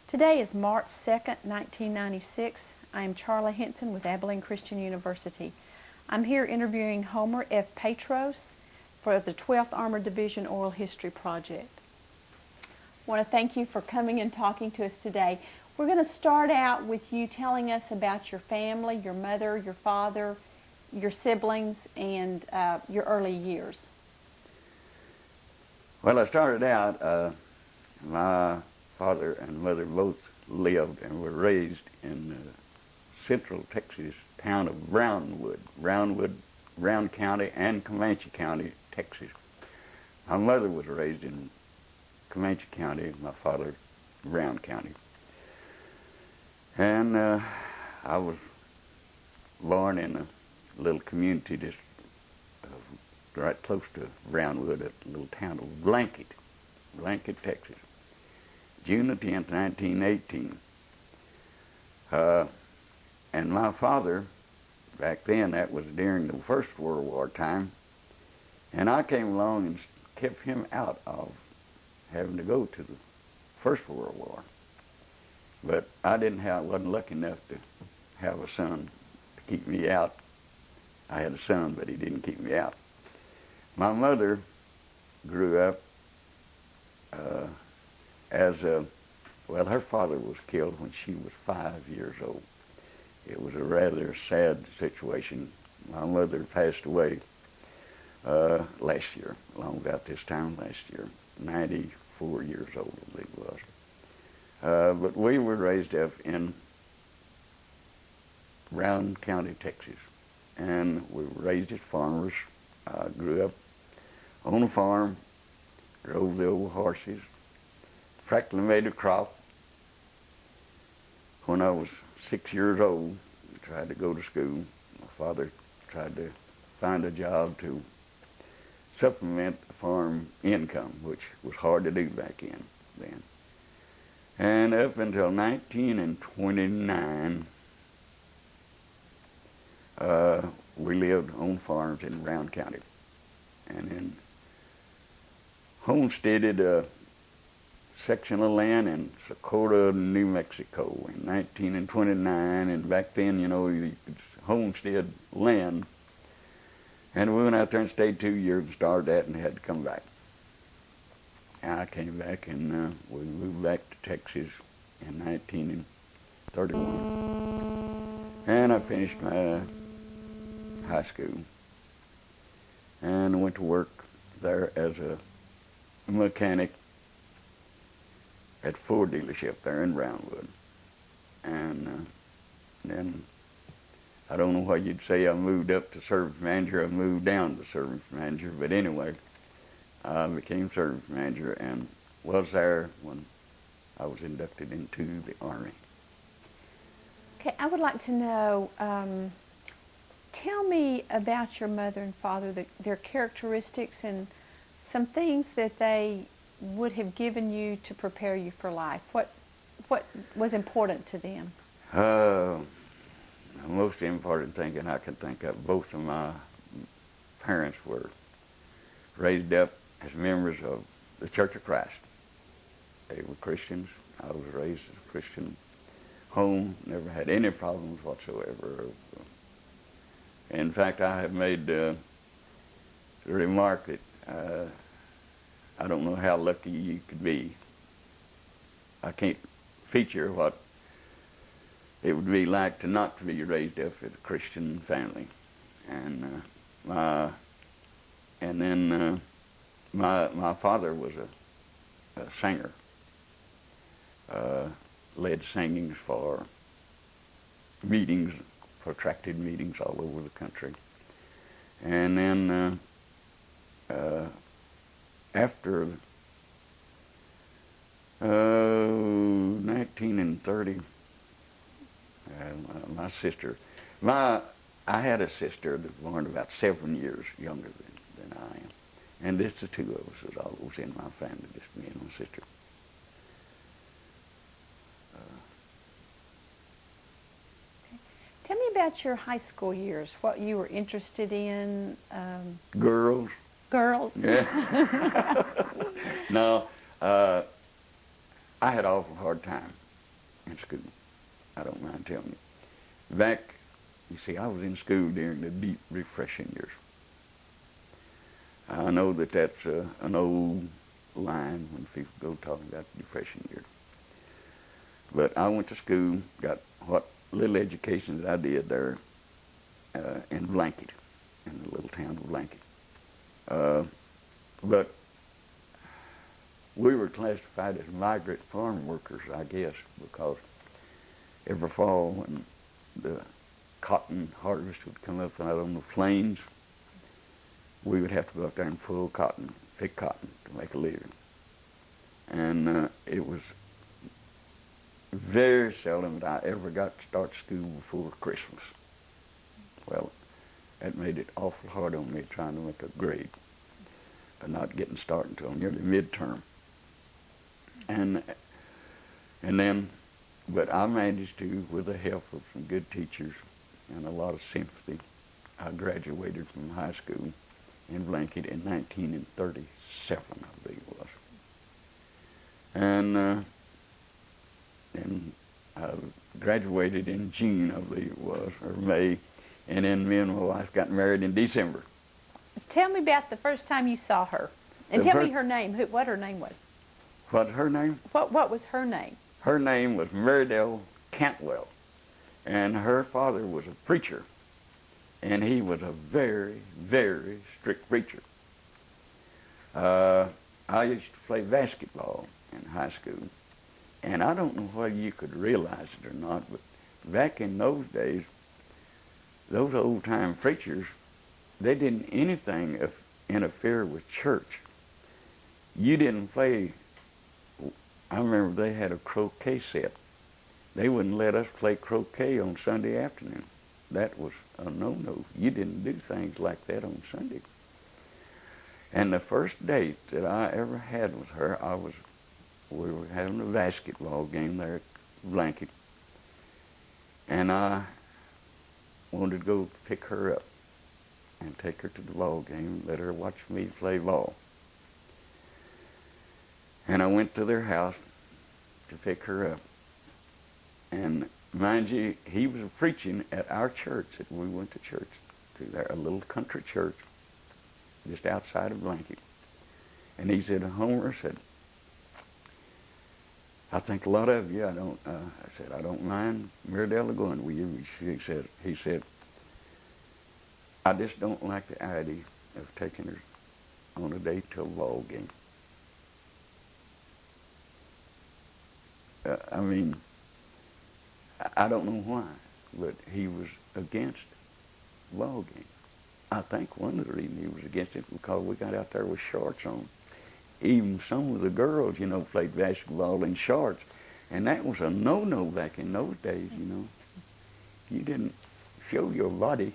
Today is March 2nd, 1996. I am Charla Henson with Abilene Christian University. I'm here interviewing Homer F. Petross for the 12th Armored Division Oral History Project. I want to thank you for coming and talking to us today. We're going to start out with you telling us about your family, your mother, your father, your siblings, and your early years. Well, I started out, my father and mother both lived and were raised in central Texas town of Brownwood, Brown County and Comanche County, Texas. My mother was raised in Comanche County, my father, Brown County. And I was born in a little community just right close to Brownwood, a little town of Blanket, Texas. June the 10th, 1918. And my father, back then, that was during the First World War time, and I came along and kept him out of having to go to the First World War. But I wasn't lucky enough to have a son to keep me out. I had a son, but he didn't keep me out. My mother grew up her father was killed when she was 5 years old. It was a rather sad situation. My mother passed away last year, along about this time last year, 94 years old, I believe it was. But we were raised up in Brown County, Texas, and we were raised as farmers. I grew up on a farm, drove the old horses, practically made a crop. When I was 6 years old, I tried to go to school. My father tried to find a job to supplement the farm income, which was hard to do back then. And up until 1929, we lived on farms in Brown County, and then homesteaded a section of land in Socorro, New Mexico in 1929, and back then, you could homestead land. And we went out there and stayed 2 years and started that and had to come back. And I came back and we moved back to Texas in 1931. And I finished my high school and went to work there as a mechanic at a Ford dealership there in Brownwood. And then, I don't know what you'd say, I moved up to service manager, I moved down to service manager, but anyway, I became service manager and was there when I was inducted into the Army. Okay, I would like to know, tell me about your mother and father, their characteristics and some things that they would have given you to prepare you for life. What was important to them? The most important thing I can think of, both of my parents were raised up as members of the Church of Christ. They were Christians. I was raised in a Christian home, never had any problems whatsoever. In fact, I have made the remark that I don't know how lucky you could be. I can't feature what it would be like to not be raised up in a Christian family. And then my father was a singer, led singings for meetings, protracted meetings all over the country. And then after 1930, my sister, I had a sister that was born about 7 years younger than I am. And just the two of us was always in my family, just me and my sister. Tell me about your high school years, what you were interested in. Girls. Girls? Yeah. No, I had an awful hard time in school. I don't mind telling you. Back, you see, I was in school during the deep refreshing years. I know that that's an old line when people go talking about the depression years. But I went to school, got what little education that I did there in Blanket, in the little town of Blanket. But we were classified as migrant farm workers, I guess, because every fall when the cotton harvest would come up out on the plains, we would have to go up there and pull cotton, pick cotton to make a living. And it was very seldom that I ever got to start school before Christmas. Well, that made it awful hard on me trying to make a grade, not getting started until nearly midterm. And then, but I managed to, with the help of some good teachers and a lot of sympathy, I graduated from high school in Blanket in 1937, I believe it was. And I graduated in June, I believe it was, or May, and then me and my wife got married in December. Tell me about the first time you saw her, and tell me her name. What her name was? What's her name? What was her name? Her name was Marydell Cantwell, and her father was a preacher, and he was a very, very strict preacher. I used to play basketball in high school, and I don't know whether you could realize it or not, but back in those days, those old-time preachers, they didn't anything interfere with church. You didn't play. I remember they had a croquet set. They wouldn't let us play croquet on Sunday afternoon. That was a no-no. You didn't do things like that on Sunday. And the first date that I ever had with her, we were having a basketball game there at Blanket, and I wanted to go pick her up and take her to the ball game, let her watch me play ball. And I went to their house to pick her up. And mind you, he was preaching at our church that we went to church, to there, a little country church just outside of Blanket. And he said, Homer, said, I think a lot of you, I said, I don't mind Marydell going with you. He said, I just don't like the idea of taking her on a date to a ball game. I mean, I don't know why, but he was against ball games. I think one of the reasons he was against it was because we got out there with shorts on. Even some of the girls, played basketball in shorts. And that was a no-no back in those days, You didn't show your body.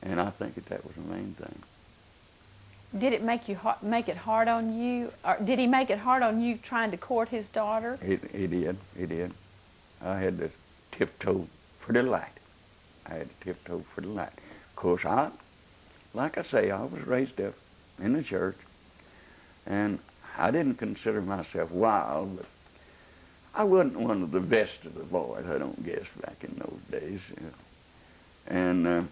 And I think that was the main thing. Did it make it hard on you? Or did he make it hard on you trying to court his daughter? He did. I had to tiptoe for the light. Of course, like I say, I was raised up in the church, and I didn't consider myself wild, but I wasn't one of the best of the boys, I don't guess, back in those days. And,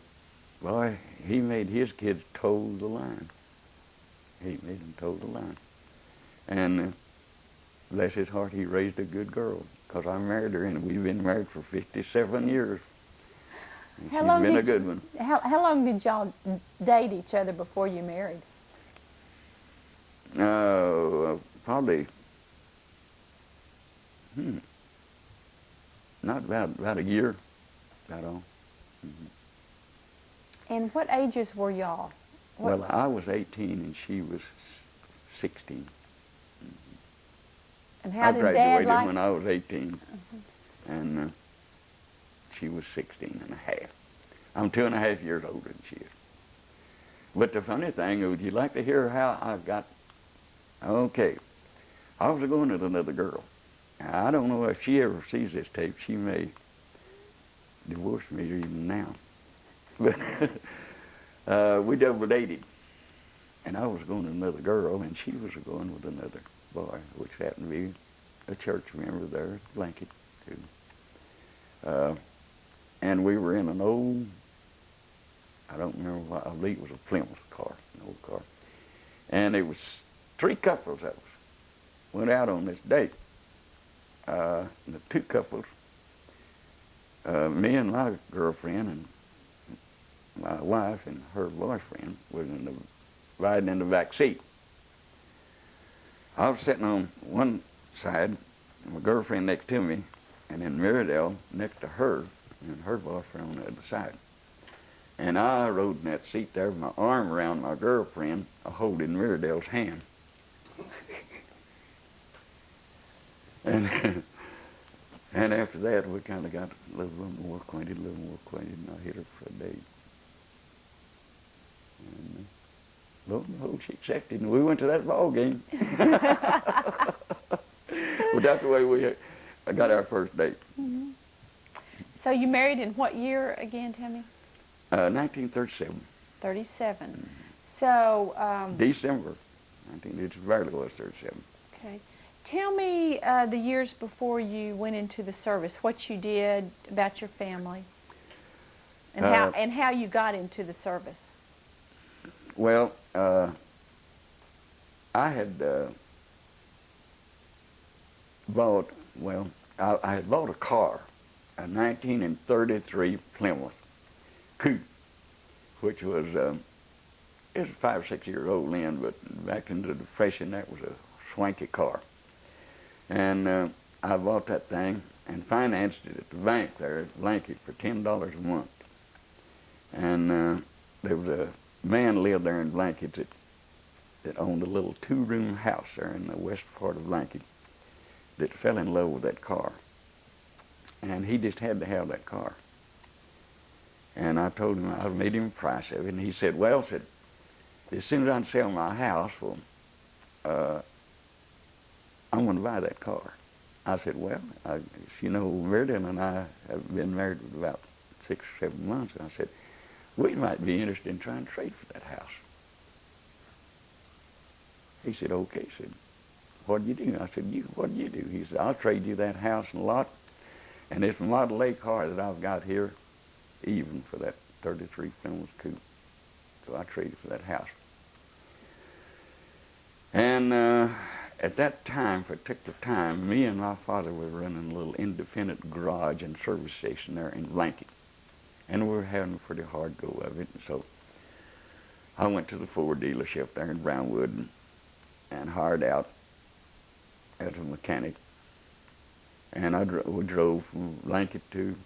boy, he made his kids toe the line. He made them toe the line. And bless his heart, he raised a good girl, because I married her, and we've been married for 57 years. And she's been a good one. How long did y'all date each other before you married? Probably, not about a year, about all. Mm-hmm. And what ages were y'all? Well, I was 18 and she was 16. Mm-hmm. And how did Dad graduated when I was 18, and she was 16 and a half. I'm 2.5 years older than she is. But the funny thing, would you like to hear how I got? Okay, I was going with another girl. Now, I don't know if she ever sees this tape. She may divorce me even now. But we double dated. And I was going with another girl, and she was going with another boy, which happened to be a church member there at Blanket, too. And we were in an old, I don't remember what, I believe it was a Plymouth car, an old car. And it was 3 couples that went out on this date. The 2 couples, me and my girlfriend and my wife and her boyfriend was riding in the back seat. I was sitting on one side, and my girlfriend next to me, and then Miradell next to her, and her boyfriend on the other side. And I rode in that seat there with my arm around my girlfriend, holding Miradell's hand. and and after that, we kind of got a little more acquainted, and I hit her for a date. And lo and behold, she accepted, and we went to that ball game. But that's the way we got our first date. Mm-hmm. So you married in what year again, Tammy? 1937. 37. Mm-hmm. So December. It barely was 37. Okay. Tell me the years before you went into the service, what you did, about your family, and how you got into the service. Well, I had bought, I had bought a car, a 1933 Plymouth Coupe, which was, it was 5 or 6 years old then, but back in the Depression, that was a swanky car. And I bought that thing and financed it at the bank there at Blanket for $10 a month. And there was a man lived there in Blanket that owned a little 2-room house there in the west part of Blanket that fell in love with that car. And he just had to have that car. And I told him, I made him a price of it, and he said, well, as soon as I sell my house, I'm going to buy that car. I said, well, you know, Meredith and I have been married for about 6 or 7 months, and I said, we might be interested in trying to trade for that house. He said, okay. He said, what do you do? I said, what do you do? He said, I'll trade you that house and lot, and this Model A car that I've got here, even for that 33 Plymouth Coupe. So I traded for that house. And at that time, particular time, me and my father were running a little independent garage and service station there in Blanket. And we were having a pretty hard go of it. And so I went to the Ford dealership there in Brownwood and hired out as a mechanic. And we drove from Blanket to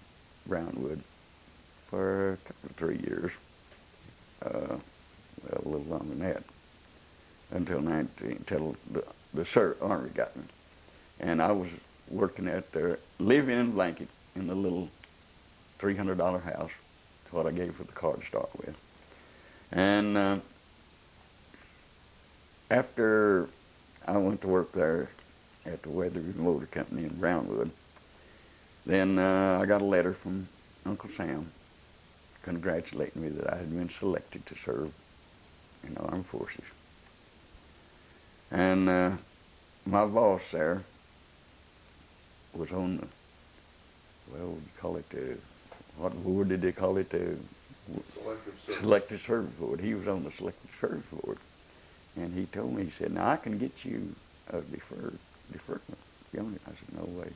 Brownwood for a couple of 3 years. Well, a little longer than that. Until the Army got me. And I was working living in Blanket in the little $300 house. That's what I gave for the car to start with. And after I went to work there at the Weatherby Motor Company in Brownwood, then I got a letter from Uncle Sam congratulating me that I had been selected to serve in the armed forces. And my boss there was on the, well, what do you call it, what board did they call it? Selective Service Board. He was on the Selective Service Board. And he told me, he said, now I can get you a deferment. I said, no way.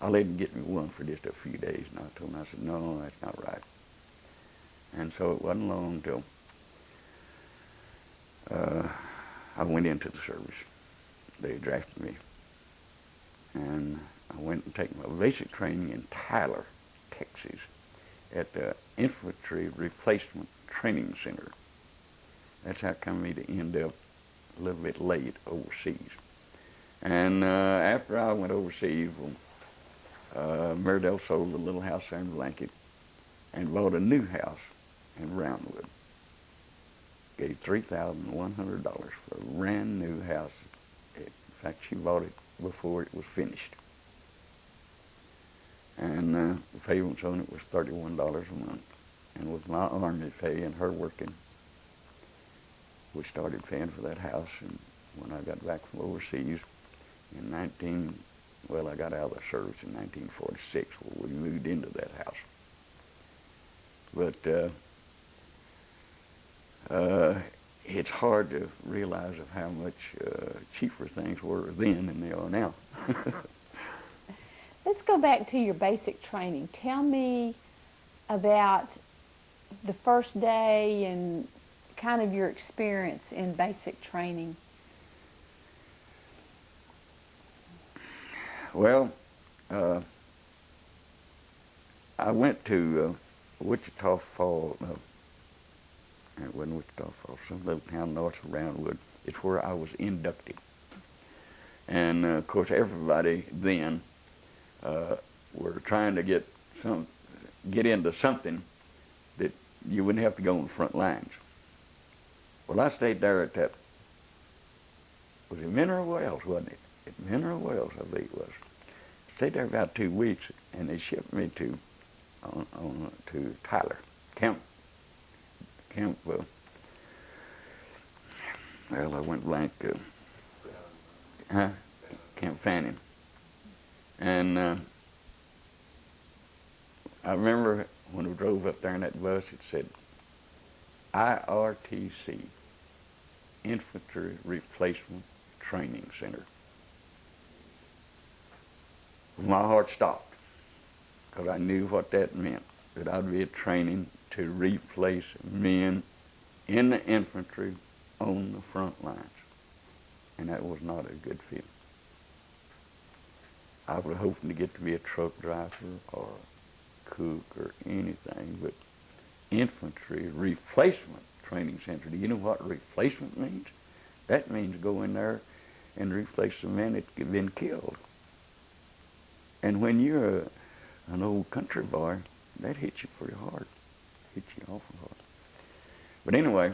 I let him get me one for just a few days, and I told him, I said, no, that's not right. And so it wasn't long until I went into the service. They drafted me. And I went and taken my basic training in Tyler, Texas, at the Infantry Replacement Training Center. That's how come me to end up a little bit late overseas. And after I went overseas, Meredell sold a little house there in Blanket and bought a new house in Brownwood. Gave $3,100 for a brand new house. In fact, she bought it before it was finished. And the payments on it was $31 a month. And with my Army pay and her working, we started paying for that house. And when I got back from overseas, in well, I got out of the service in 1946 when we moved into that house. But it's hard to realize of how much cheaper things were then than they are now. Let's go back to your basic training. Tell me about the first day and kind of your experience in basic training. Well, I went to Wichita Falls. No, it wasn't Wichita Falls. Some little town north of Roundwood. It's where I was inducted. And of course, everybody then were trying to get into something that you wouldn't have to go on the front lines. Well, I stayed there at that. Was it Mineral Wells, wasn't it? At Mineral Wells, I believe it was. Stayed there about 2 weeks, and they shipped me to Tyler Camp. Well, I went blank. Camp Fanning. And I remember when we drove up there in that bus, it said IRTC, Infantry Replacement Training Center. My heart stopped because I knew what that meant, that I'd be training to replace men in the infantry on the front lines. And that was not a good feeling. I was hoping to get to be a truck driver or a cook or anything, but infantry replacement training center. Do you know what replacement means? That means go in there and replace the men that have been killed. And when you're an old country boy, that hits you pretty hard. Hits you awful hard. But anyway,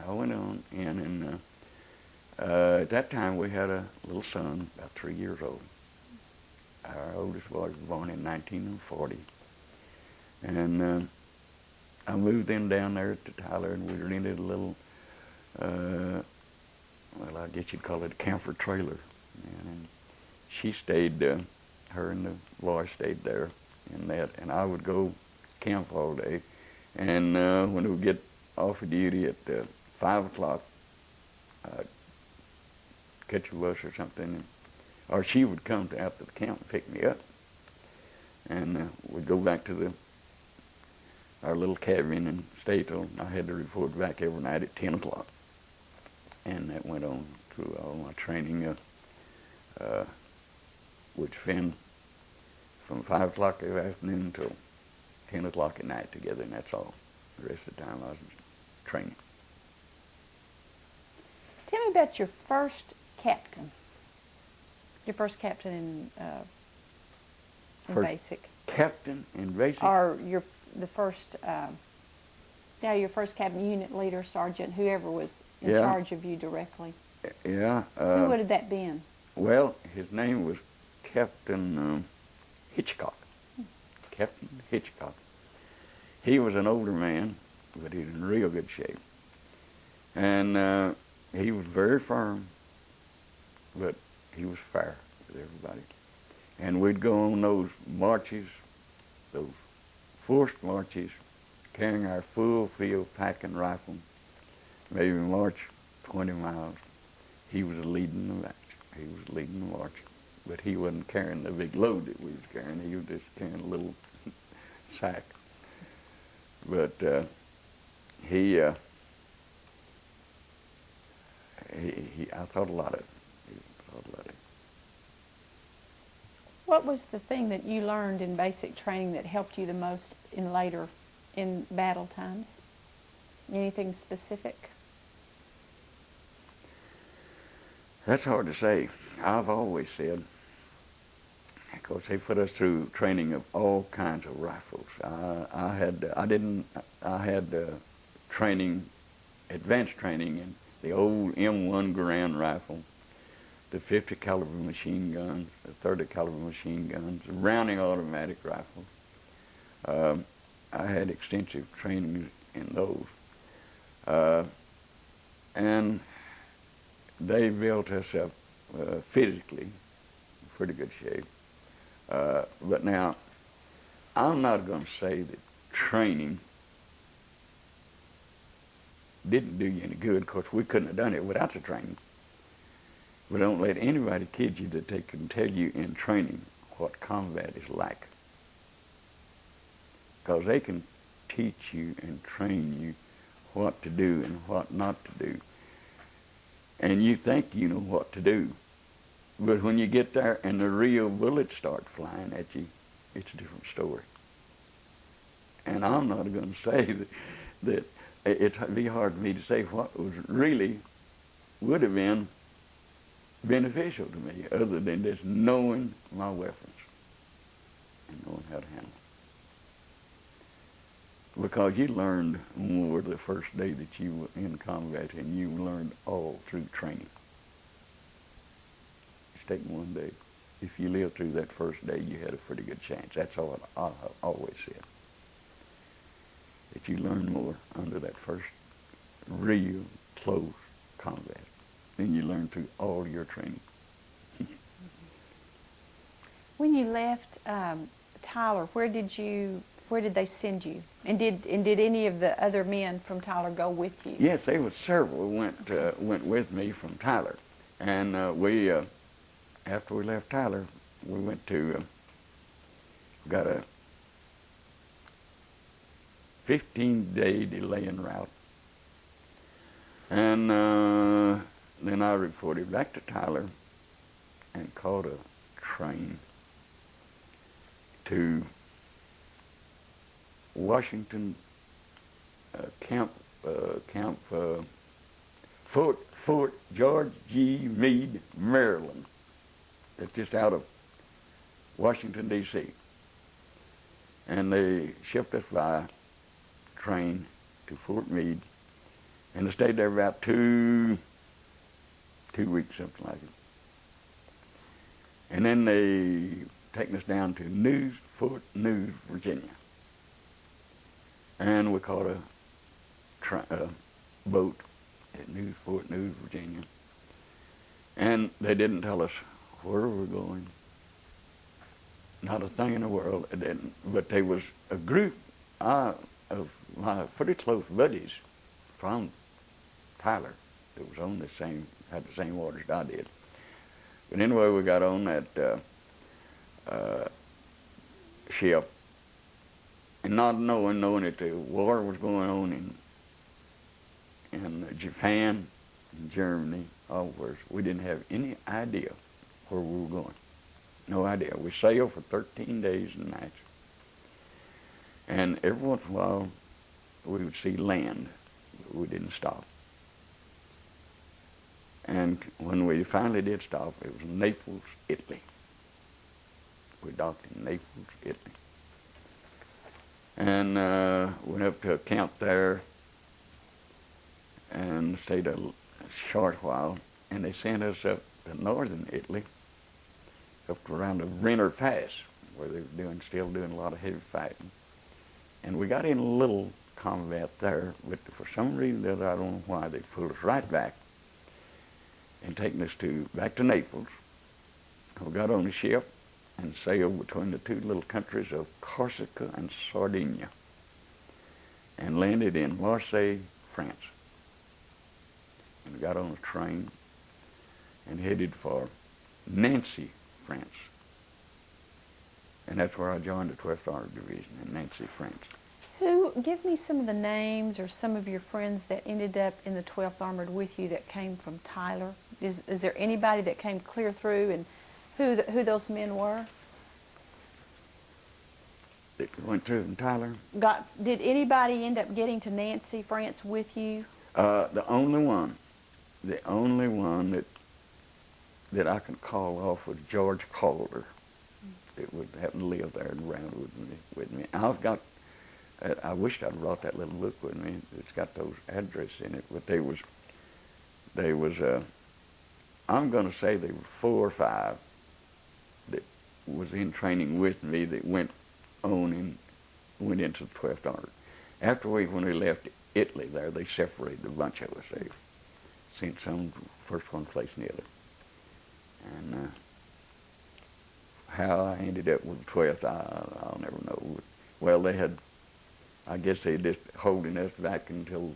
I went on in, and at that time we had a little son, about 3 years old. Our oldest boy was born in 1940. And I moved them down there to Tyler, and we rented a little, well, I guess you'd call it a camper trailer. And she stayed, her and the boy stayed there in that, and I would go camp all day. And when we would get off of duty at 5 o'clock, I'd catch a bus or something, or she would come out to the camp and pick me up. And we'd go back to our little cabin and stay till I had to report back every night at 10 o'clock. And that went on through all my training, which been from 5 o'clock in the afternoon until 10 o'clock at night together, and that's all. The rest of the time I was training. Tell me about your first captain. Your first captain in First basic. Captain in basic? Or your first captain, unit leader, sergeant, whoever was in charge of you directly. Yeah. Who would have that been? Well, his name was Captain Hitchcock. Captain Hitchcock. He was an older man, but he was in real good shape. And he was very firm, but he was fair with everybody. And we'd go on those marches, those forced marches, carrying our full field packing rifle, maybe march 20 miles. He was leading the march. He was leading the march. But he wasn't carrying the big load that we was carrying. He was just carrying a little sack. But I thought a lot of it. What was the thing that you learned in basic training that helped you the most in battle times? Anything specific? That's hard to say. I've always said, because they put us through training of all kinds of rifles. I had training, advanced training in the old M1 Garand rifle, the 50 caliber machine guns, the 30 caliber machine guns, the Browning automatic rifle. I had extensive training in those. And they built us up physically pretty good shape. But now, I'm not going to say that training didn't do you any good. Of course, we couldn't have done it without the training. But don't let anybody kid you that they can tell you in training what combat is like. Because they can teach you and train you what to do and what not to do. And you think you know what to do. But when you get there and the real bullets start flying at you, it's a different story. And I'm not going to say that it'd be hard for me to say what was really would have been beneficial to me other than just knowing my weapons and knowing how to handle them. Because you learned more the first day that you were in combat than you learned all through training. Just take one day. If you lived through that first day, you had a pretty good chance. That's all I've always said. That you learn more under that first real close combat than you learn through all your training. When you left Tyler, where did they send you? And did any of the other men from Tyler go with you? Yes, there was several went with me from Tyler, and we after we left Tyler, we went to got a 15-day delaying route, and then I reported back to Tyler and caught a train to Washington Fort George G. Meade, Maryland. It's just out of Washington, D.C. And they shipped us by train to Fort Meade, and I stayed there about two weeks, something like it. And then they taken us down to Fort News, Virginia. And we caught a boat at Fort News, Virginia. And they didn't tell us where we were going. Not a thing in the world. It didn't. But there was a group of my pretty close buddies from Tyler that was on had the same orders I did. But anyway, we got on that ship, and not knowing that the war was going on in Japan and Germany, all over, we didn't have any idea where we were going. No idea. We sailed for 13 days and nights. And every once in a while, we would see land, but we didn't stop. And when we finally did stop, it was Naples, Italy. We docked in Naples, Italy. And went up to a camp there and stayed a short while. And they sent us up to northern Italy, up to around the Brenner Pass, where they were still doing a lot of heavy fighting. And we got in a little combat there, but for some reason that I don't know why, they pulled us right back and taken us back to Naples. We got on the ship and sailed between the two little countries of Corsica and Sardinia and landed in Marseille, France. And we got on a train and headed for Nancy, France. And that's where I joined the 12th Armored Division in Nancy, France. Give me some of the names or some of your friends that ended up in the 12th Armored with you that came from Tyler. Is there anybody that came clear through, and who those men were? That went through in Tyler? Did anybody end up getting to Nancy, France with you? The only one that I can call off was George Calder. That would happen to live there and around with me. I wished I'd brought that little book with me. It's got those addresses in it, but they was I'm going to say there were 4 or 5 that was in training with me that went on and went into the 12th Armored. When we left Italy there, they separated a bunch of us. They sent some first one place and the other. And how I ended up with the 12th, I'll never know. Well, I guess they just holding us back until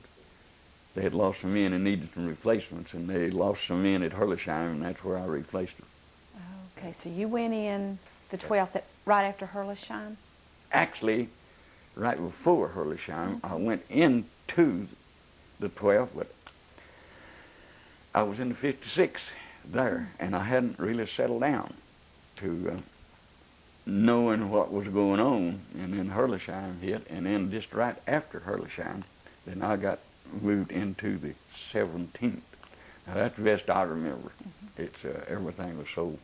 they had lost some men and needed some replacements, and they lost some men at Herlisheim, and that's where I replaced them. Okay, so you went in the 12th right after Herlisheim? Actually, right before Herlisheim, I went into the 12th, but I was in the 56 there, and I hadn't really settled down to knowing what was going on, and then Herlisheim hit, and then just right after Herlisheim, then I got moved into the 17th. Now that's the best I remember. It's everything was so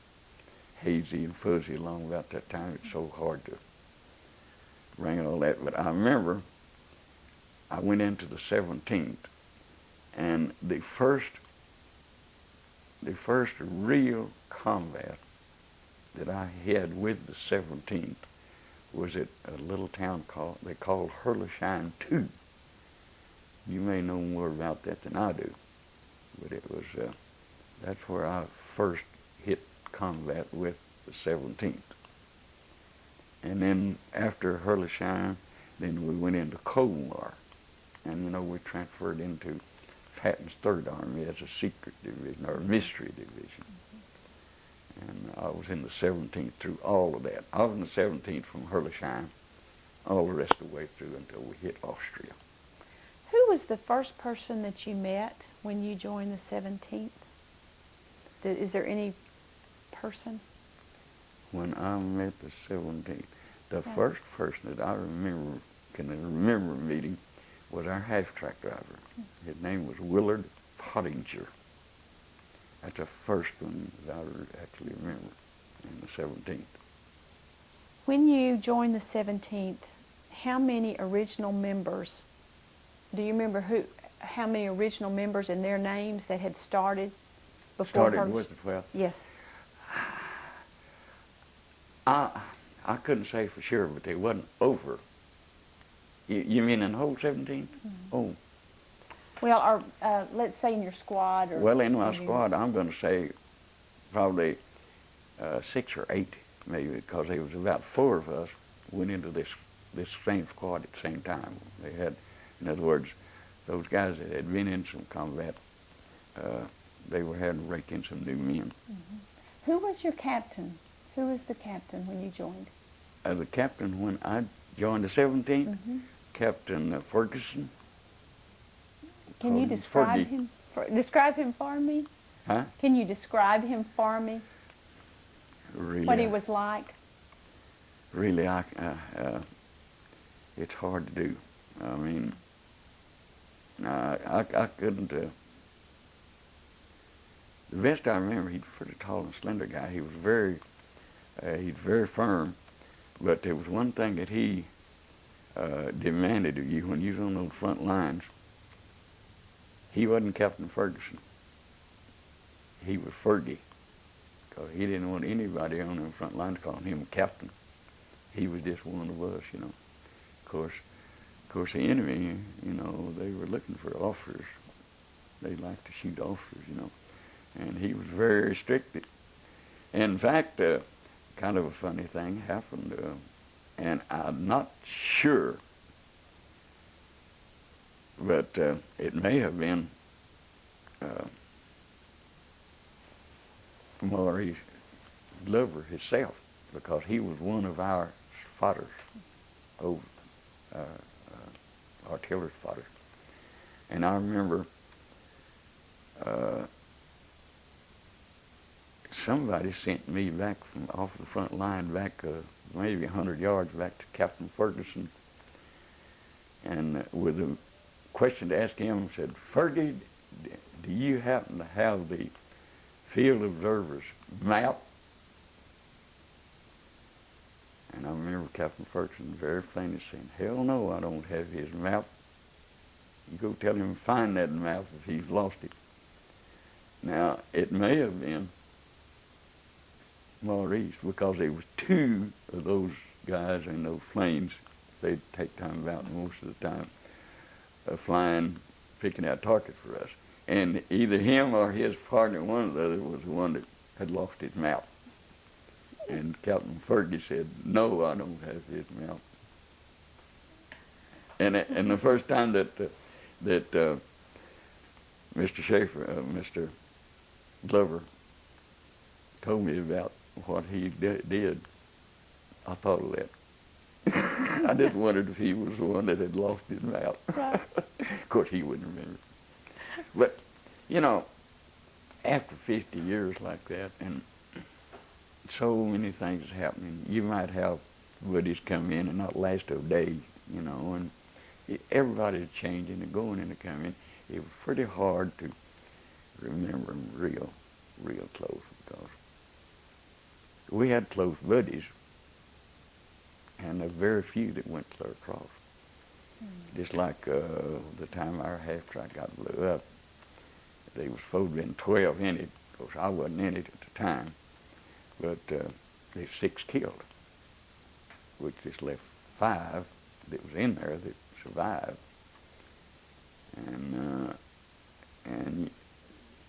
hazy and fuzzy along about that time. It's so hard to bring all that. But I remember I went into the 17th, and the first real combat that I had with the 17th was at a little town they called Herlisheim 2. You may know more about that than I do, but it was that's where I first hit combat with the 17th. And then after Herlisheim, then we went into Colmar, and we transferred into Patton's 3rd Army as a secret division or a mystery division. And I was in the 17th through all of that. I was in the 17th from Herlisheim all the rest of the way through until we hit Austria. Who was the first person that you met when you joined the 17th? Is there any person? When I met the 17th, the first person that I can remember meeting was our half-track driver. His name was Willard Pottinger. That's the first one that I actually remember in the 17th. When you joined the 17th, how many original members, do you remember how many original members and their names that had started before Started with the 12th? Yes. I couldn't say for sure, but they wasn't over. You mean in the whole 17th? Oh. Well, let's say in your squad. Well, in my squad, I'm going to say probably 6 or 8, maybe, because there was about 4 of us went into this same squad at the same time. They had, in other words, those guys that had been in some combat, they were having to rake in some new men. Who was your captain? Who was the captain when you joined? The captain when I joined the 17th, Captain Ferguson. Can you describe him? Describe him for me? Huh? Can you describe him for me? Really, what he was like? Really, it's hard to do. I mean, I couldn't. The best I remember, he's a pretty tall and slender guy. He was he's very firm. But there was one thing that he demanded of you when you was on those front lines. He wasn't Captain Ferguson. He was Fergie, because he didn't want anybody on the front lines calling him captain. He was just one of us, Of course, the enemy, they were looking for officers. They liked to shoot officers, And he was very restricted. In fact, kind of a funny thing happened, and I'm not sure, but it may have been Maurice Glover himself, because he was one of our spotters, artillery spotters. And I remember somebody sent me back from off the front line back maybe 100 yards back to Captain Ferguson, and with a question to ask him, said, "Fergie, do you happen to have the field observer's map?" And I remember Captain Ferguson very plainly saying, "Hell no, I don't have his map. You go tell him to find that map if he's lost it." Now, it may have been Maurice, because there was 2 of those guys in those planes. They'd take time out most of the time flying, picking out targets for us. And either him or his partner, one or the other, was the one that had lost his map. And Captain Fergie said, "No, I don't have his mouth." And the first time that Mr. Schaefer, Mr. Glover, told me about what he did, I thought of that. I just wondered if he was the one that had lost his mouth. Right. Of course, he wouldn't remember. But, you know, after 50 years like that, and so many things happening, you might have buddies come in and not last a day, you know, and everybody's changing and going and coming. It was pretty hard to remember them real close, because we had close buddies, and there were very few that went clear across. Just like the time our half-track got blew up, there was supposed to have been 12 in it. Of course, I wasn't in it at the time, but there's 6 killed, which just left 5 that was in there that survived.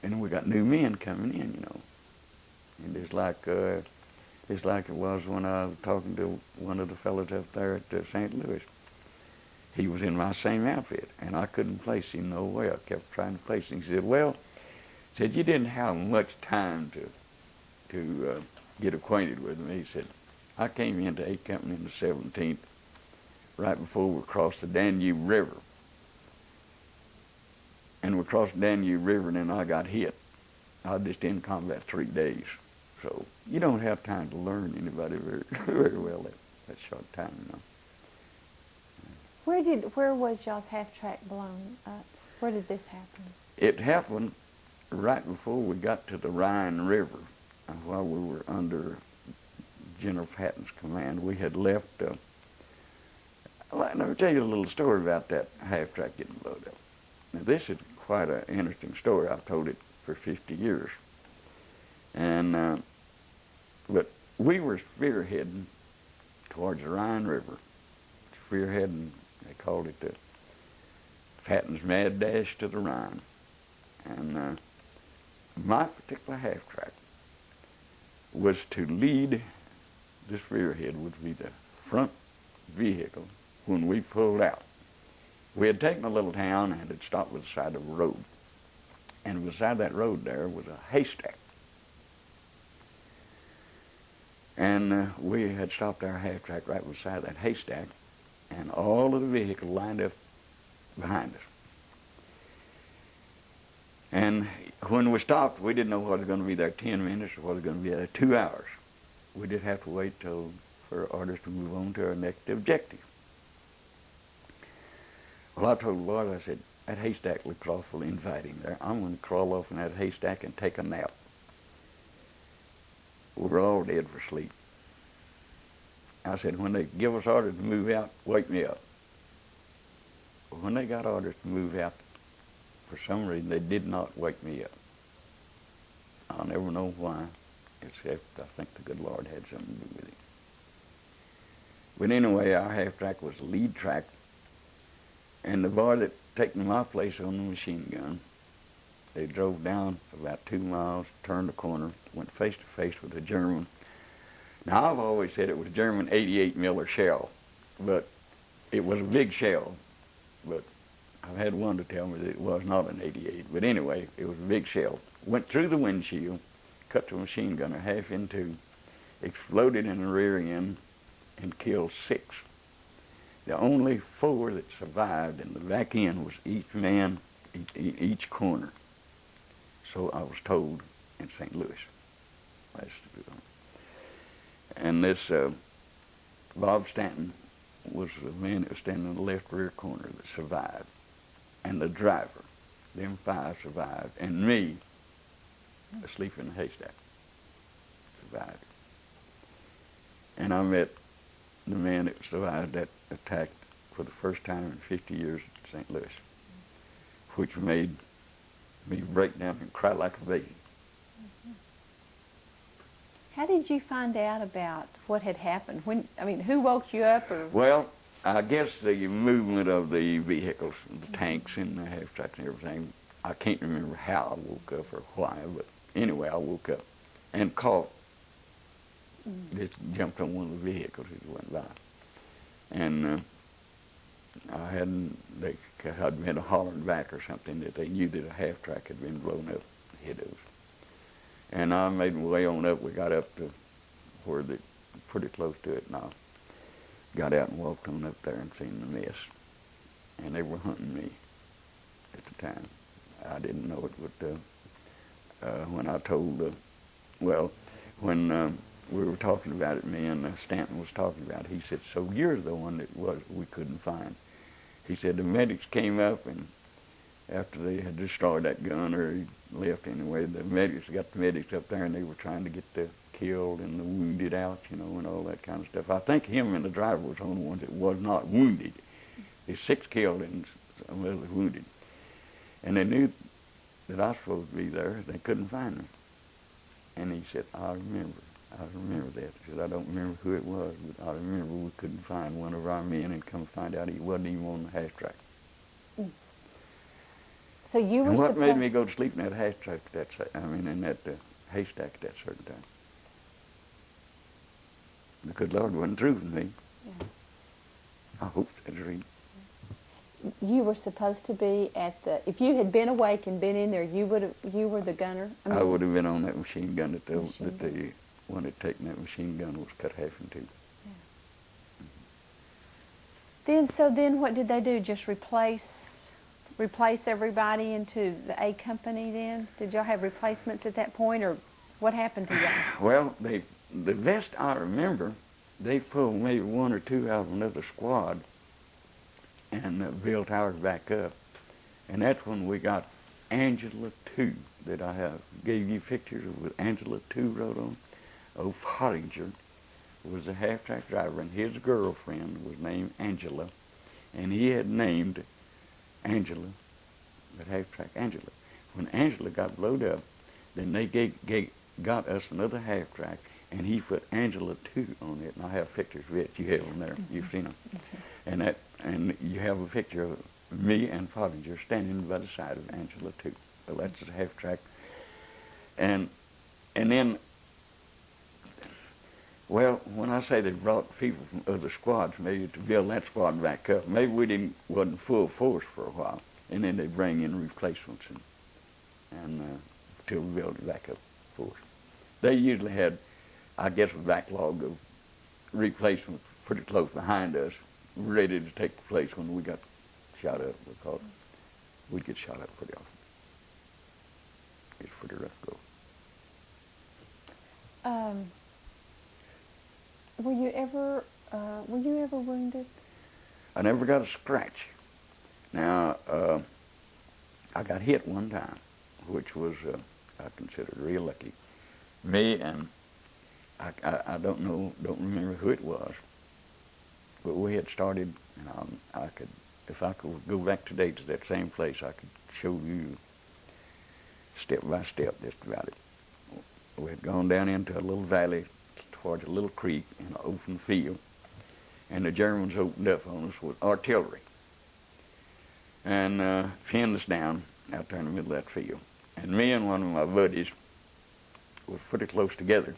And we got new men coming in, you know. And it's like it was when I was talking to one of the fellows up there at St. Louis. He was in my same outfit, and I couldn't place him no way. I kept trying to place him. He said, "Well," said, "you didn't have much time to get acquainted with me." He said, "I came into A Company in the 17th right before we crossed the Danube River. And we crossed the Danube River, and then I got hit. I was just in combat 3 days. So you don't have time to learn anybody very well that short time, you know." Where was y'all's half-track blown up? Where did this happen? It happened right before we got to the Rhine River, while we were under General Patton's command. We had left. Let me tell you a little story about that half-track getting blown up. Now, this is quite an interesting story. I've told it for 50 years. And but we were spearheading towards the Rhine River. Spearheading, they called it the Patton's Mad Dash to the Rhine. And my particular half-track was to lead the spearhead, would be the front vehicle when we pulled out. We had taken a little town and had stopped by the side of a road. And beside that road there was a haystack. And we had stopped our half-track right beside that haystack, and all of the vehicles lined up behind us. And when we stopped, we didn't know whether it was going to be there 10 minutes or whether it was going to be there 2 hours. We did have to wait for orders to move on to our next objective. Well, I told the boys, I said, "That haystack looks awful inviting there. I'm going to crawl off in that haystack and take a nap." We were all dead for sleep. I said, "When they give us orders to move out, wake me up." Well, when they got orders to move out, for some reason, they did not wake me up. I'll never know why, except I think the good Lord had something to do with it. But anyway, our half-track was the lead track, and the boy that taken my place on the machine gun, they drove down about 2 miles, turned the corner, went face to face with a German. Now, I've always said it was a German 88 Miller shell, but it was a big shell. But I've had one to tell me that it was not an 88. But anyway, it was a big shell. Went through the windshield, cut the machine gunner half in two, exploded in the rear end, and killed 6. The only 4 that survived in the back end was each man, each corner. So I was told in St. Louis. And this Bob Stanton was the man that was standing in the left rear corner that survived. And the driver, them 5 survived. And me, asleep in the haystack, survived. And I met the man that survived that attack for the first time in 50 years at St. Louis, which made me break down and cry like a baby. How did you find out about what had happened? Who woke you up? Or? Well, I guess the movement of the vehicles, the tanks and the half-tracks and everything, I can't remember how I woke up or why, but anyway, I woke up and caught Just jumped on one of the vehicles as it went by. And I hadn't, I'd been hollering back or something that they knew that a half-track had been blown up ahead of us. And I made my way on up. We got up to where pretty close to it, and I got out and walked on up there and seen the mess. And they were hunting me at the time. I didn't know it, but when I told, when we were talking about it, me and Stanton was talking about it, he said, "So you're the one that we couldn't find." He said the medics came up, and after they had destroyed that gun, or he left anyway, the medics got the medics up there, and they were trying to get the killed and the wounded out, you know, and all that kind of stuff. I think him and the driver was the only ones that was not wounded. There's 6 killed and some others wounded. And they knew that I was supposed to be there. They couldn't find me. And he said, I remember that. He said, I don't remember who it was, but I remember we couldn't find one of our men, and come find out he wasn't even on the half-track. So you were and what made me go to sleep in that half-track in that haystack at that certain time? The good Lord wasn't through with me. Yeah. I hope that's right. You were supposed to be at the, if you had been awake and been in there, you were the gunner? I would have been on that machine gun that the one that taken that machine gun was cut half in 2. Yeah. Then what did they do? Just replace everybody into the A company then? Did y'all have replacements at that point, or what happened to y'all? Well, the best I remember, they pulled maybe 1 or 2 out of another squad and built ours back up. And that's when we got Angela 2 that I gave you pictures of with Angela 2 wrote on. Pottinger was the half-track driver, and his girlfriend was named Angela, and he had named Angela, that half-track Angela. When Angela got blowed up, then they got us another half-track, and he put Angela 2 on it, and I have pictures of it. You have them there. You've seen them. And you have a picture of me and Pottinger standing by the side of Angela 2. Well, that's the half-track. And then, well, when I say they brought people from other squads, maybe to build that squad back up, maybe we wasn't full force for a while, and then they bring in replacements and till we build it back up force. They usually had, I guess, a backlog of replacements pretty close behind us, ready to take the place when we got shot up, because we'd get shot up pretty often. It's pretty rough go. Were you ever wounded? I never got a scratch. Now, I got hit one time, which was I considered real lucky. Me and I don't remember who it was, but we had started, and I could, if I could go back today to that same place, I could show you step by step just about it. We had gone down into a little valley towards a little creek in an open field, and the Germans opened up on us with artillery and pinned us down out there in the middle of that field. And me and one of my buddies was pretty close together,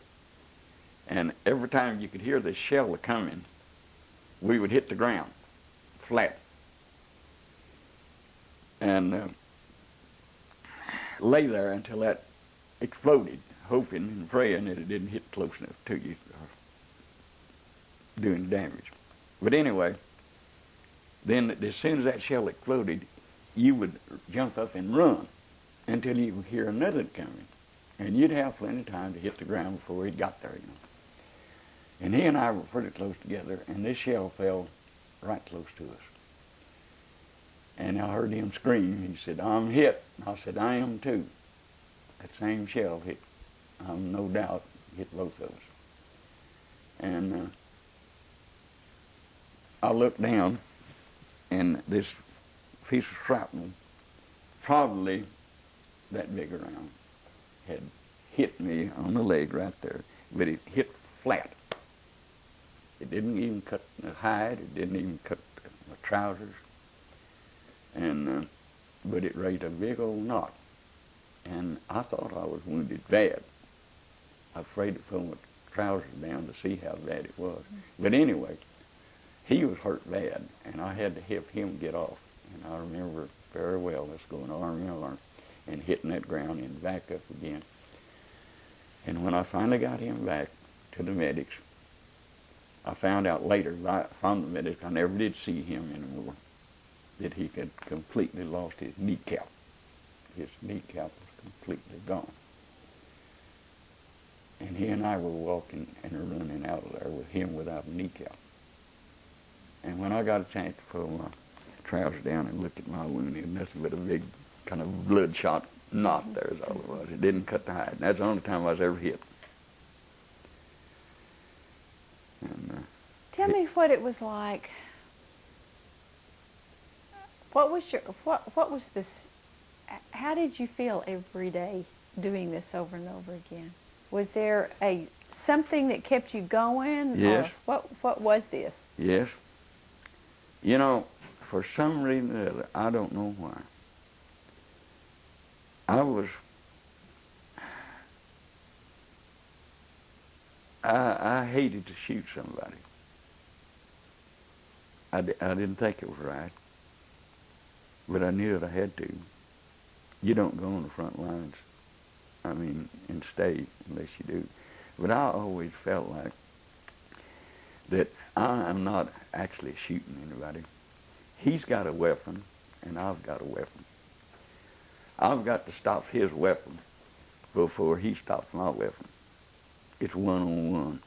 and every time you could hear the shell coming, we would hit the ground flat and lay there until that exploded, hoping and praying that it didn't hit close enough to you or doing damage. But anyway, then as soon as that shell exploded, you would jump up and run until you would hear another coming, and you'd have plenty of time to hit the ground before he got there, you know. And he and I were pretty close together, and this shell fell right close to us. And I heard him scream. He said, "I'm hit." I said, "I am too." That same shell hit, no doubt, hit both of us. And I looked down, and this piece of shrapnel, probably that big around, had hit me on the leg right there, but it hit flat. It didn't even cut the hide. It didn't even cut my trousers. And but it raised a big old knot. And I thought I was wounded bad. I was afraid to pull my trousers down to see how bad it was. But anyway, he was hurt bad, and I had to help him get off. And I remember very well us going arm in arm and hitting that ground and back up again. And when I finally got him back to the medics, I found out later from the medics, I never did see him anymore, that he had completely lost his kneecap. His kneecap was completely gone. And he and I were walking and running out of there with him without a kneecap. And when I got a chance to pull my trousers down and look at my wound, it was nothing but a big kind of bloodshot knot there is all it was. It didn't cut the hide. And that's the only time I was ever hit. And, Tell me what it was like. What was this? How did you feel every day doing this over and over again? Was there something that kept you going? Yes. Or what was this? Yes. You know, for some reason or other, I don't know why, I hated to shoot somebody. I didn't think it was right, but I knew that I had to. You don't go on the front lines, and stay unless you do. But I always felt like that I am not actually shooting anybody. He's got a weapon, and I've got a weapon. I've got to stop his weapon before he stops my weapon. It's one-on-one.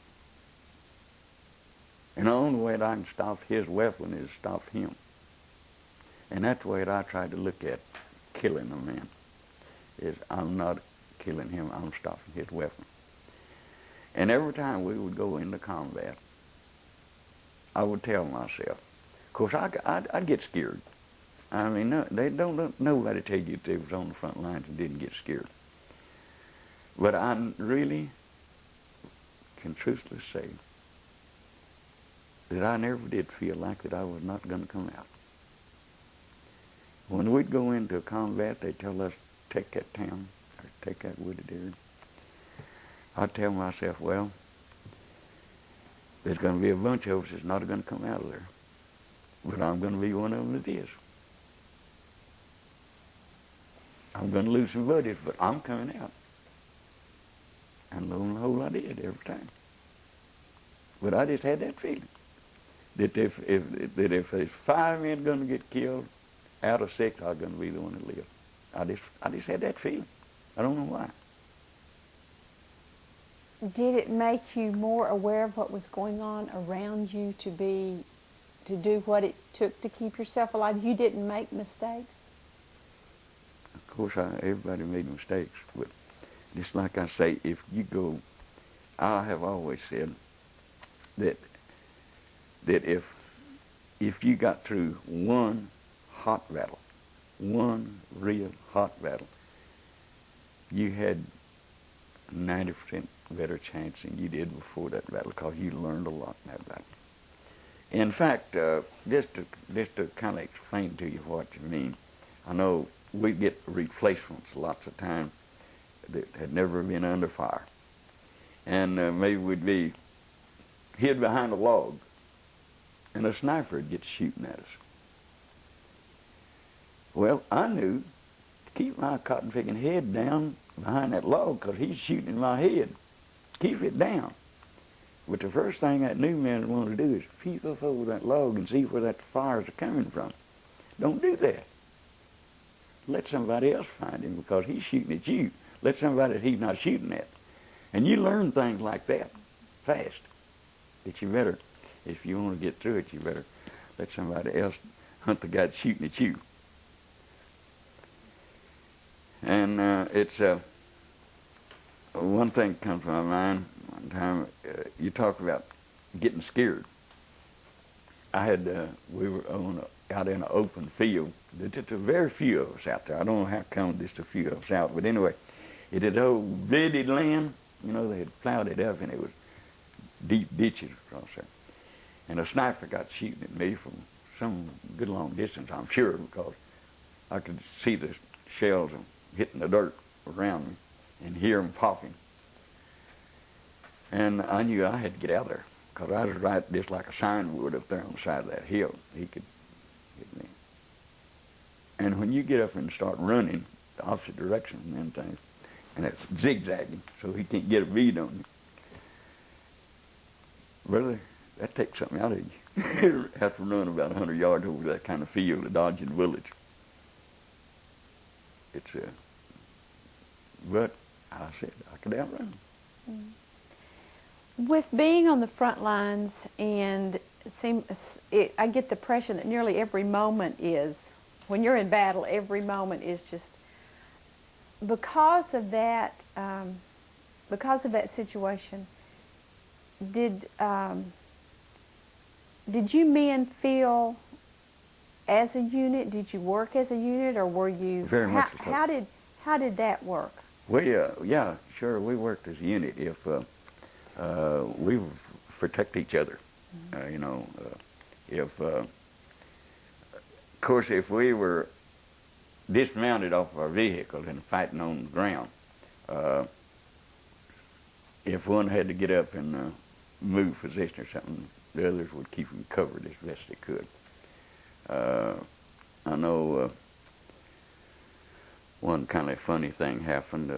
And the only way that I can stop his weapon is stop him. And that's the way that I try to look at killing a man, is I'm not killing him, I'm stopping his weapon. And every time we would go into combat, I would tell myself, of course, I'd get scared. Nobody tell you if they was on the front lines and didn't get scared. But I really can truthfully say that I never did feel like that I was not going to come out. When we'd go into a combat, they'd tell us, take that town, or take that wooded area. I'd tell myself, well, there's going to be a bunch of us that's not going to come out of there. But I'm going to be one of them that is. I'm going to lose some buddies, but I'm coming out. And lo and behold, I did every time. But I just had that feeling that if there's 5 men going to get killed, out of 6, I'm going to be the one that lives. I just had that feeling. I don't know why. Did it make you more aware of what was going on around you to do what it took to keep yourself alive? You didn't make mistakes? Of course, everybody made mistakes, but just like I say, if you go, I have always said that if you got through one hot battle, one real hot battle, you had 90% better chance than you did before that battle, because you learned a lot in that battle. In fact, just to kind of explain to you what you mean, I know we get replacements lots of times that had never been under fire. And maybe we'd be hid behind a log, and a sniper would get shooting at us. Well, I knew to keep my cotton-picking head down behind that log, because he's shooting in my head. Keep it down. But the first thing that new man want to do is peep up over that log and see where that fires are coming from. Don't do that. Let somebody else find him, because he's shooting at you. Let somebody that he's not shooting at. And you learn things like that fast. That you better, if you want to get through it, you better let somebody else hunt the guy that's shooting at you. And it's one thing comes to my mind. One time, you talk about getting scared. We were out in an open field. There's very few of us out there. I don't know how come just a few of us out, but anyway, it had old bedded land. You know, they had plowed it up, and it was deep ditches across there. And a sniper got shooting at me from some good long distance, I'm sure, because I could see the shells hitting the dirt around me and hear them popping. And I knew I had to get out of there because I was right just like a sign would up there on the side of that hill. He could hit me. And when you get up and start running the opposite direction from them things, and it's zigzagging so he can't get a bead on you, brother, that takes something out of you. You have to run about 100 yards over that kind of field to dodging bullets. It's but I said I could outrun them. With being on the front lines, and I get the impression that nearly every moment is, when you're in battle, every moment is just, because of that situation, did you men feel as a unit? Did you work as a unit, or were you? Very much so. How did that work? We yeah, sure, we worked as a unit. If we would protect each other, you know, if of course if we were dismounted off our vehicle and fighting on the ground, if one had to get up and move position or something, the others would keep them covered as best they could. I know one kind of funny thing happened.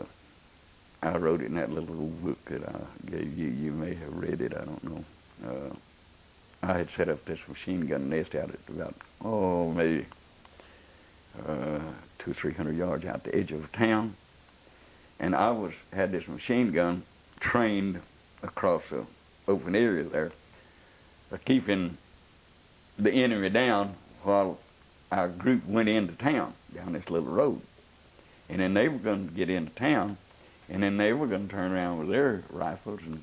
I wrote it in that little old book that I gave you. You may have read it, I don't know. I had set up this machine gun nest out at about, maybe 200 or 300 yards out the edge of a town. And I had this machine gun trained across the open area there, keeping the enemy down while our group went into town down this little road. And then they were going to get into town, and then they were going to turn around with their rifles and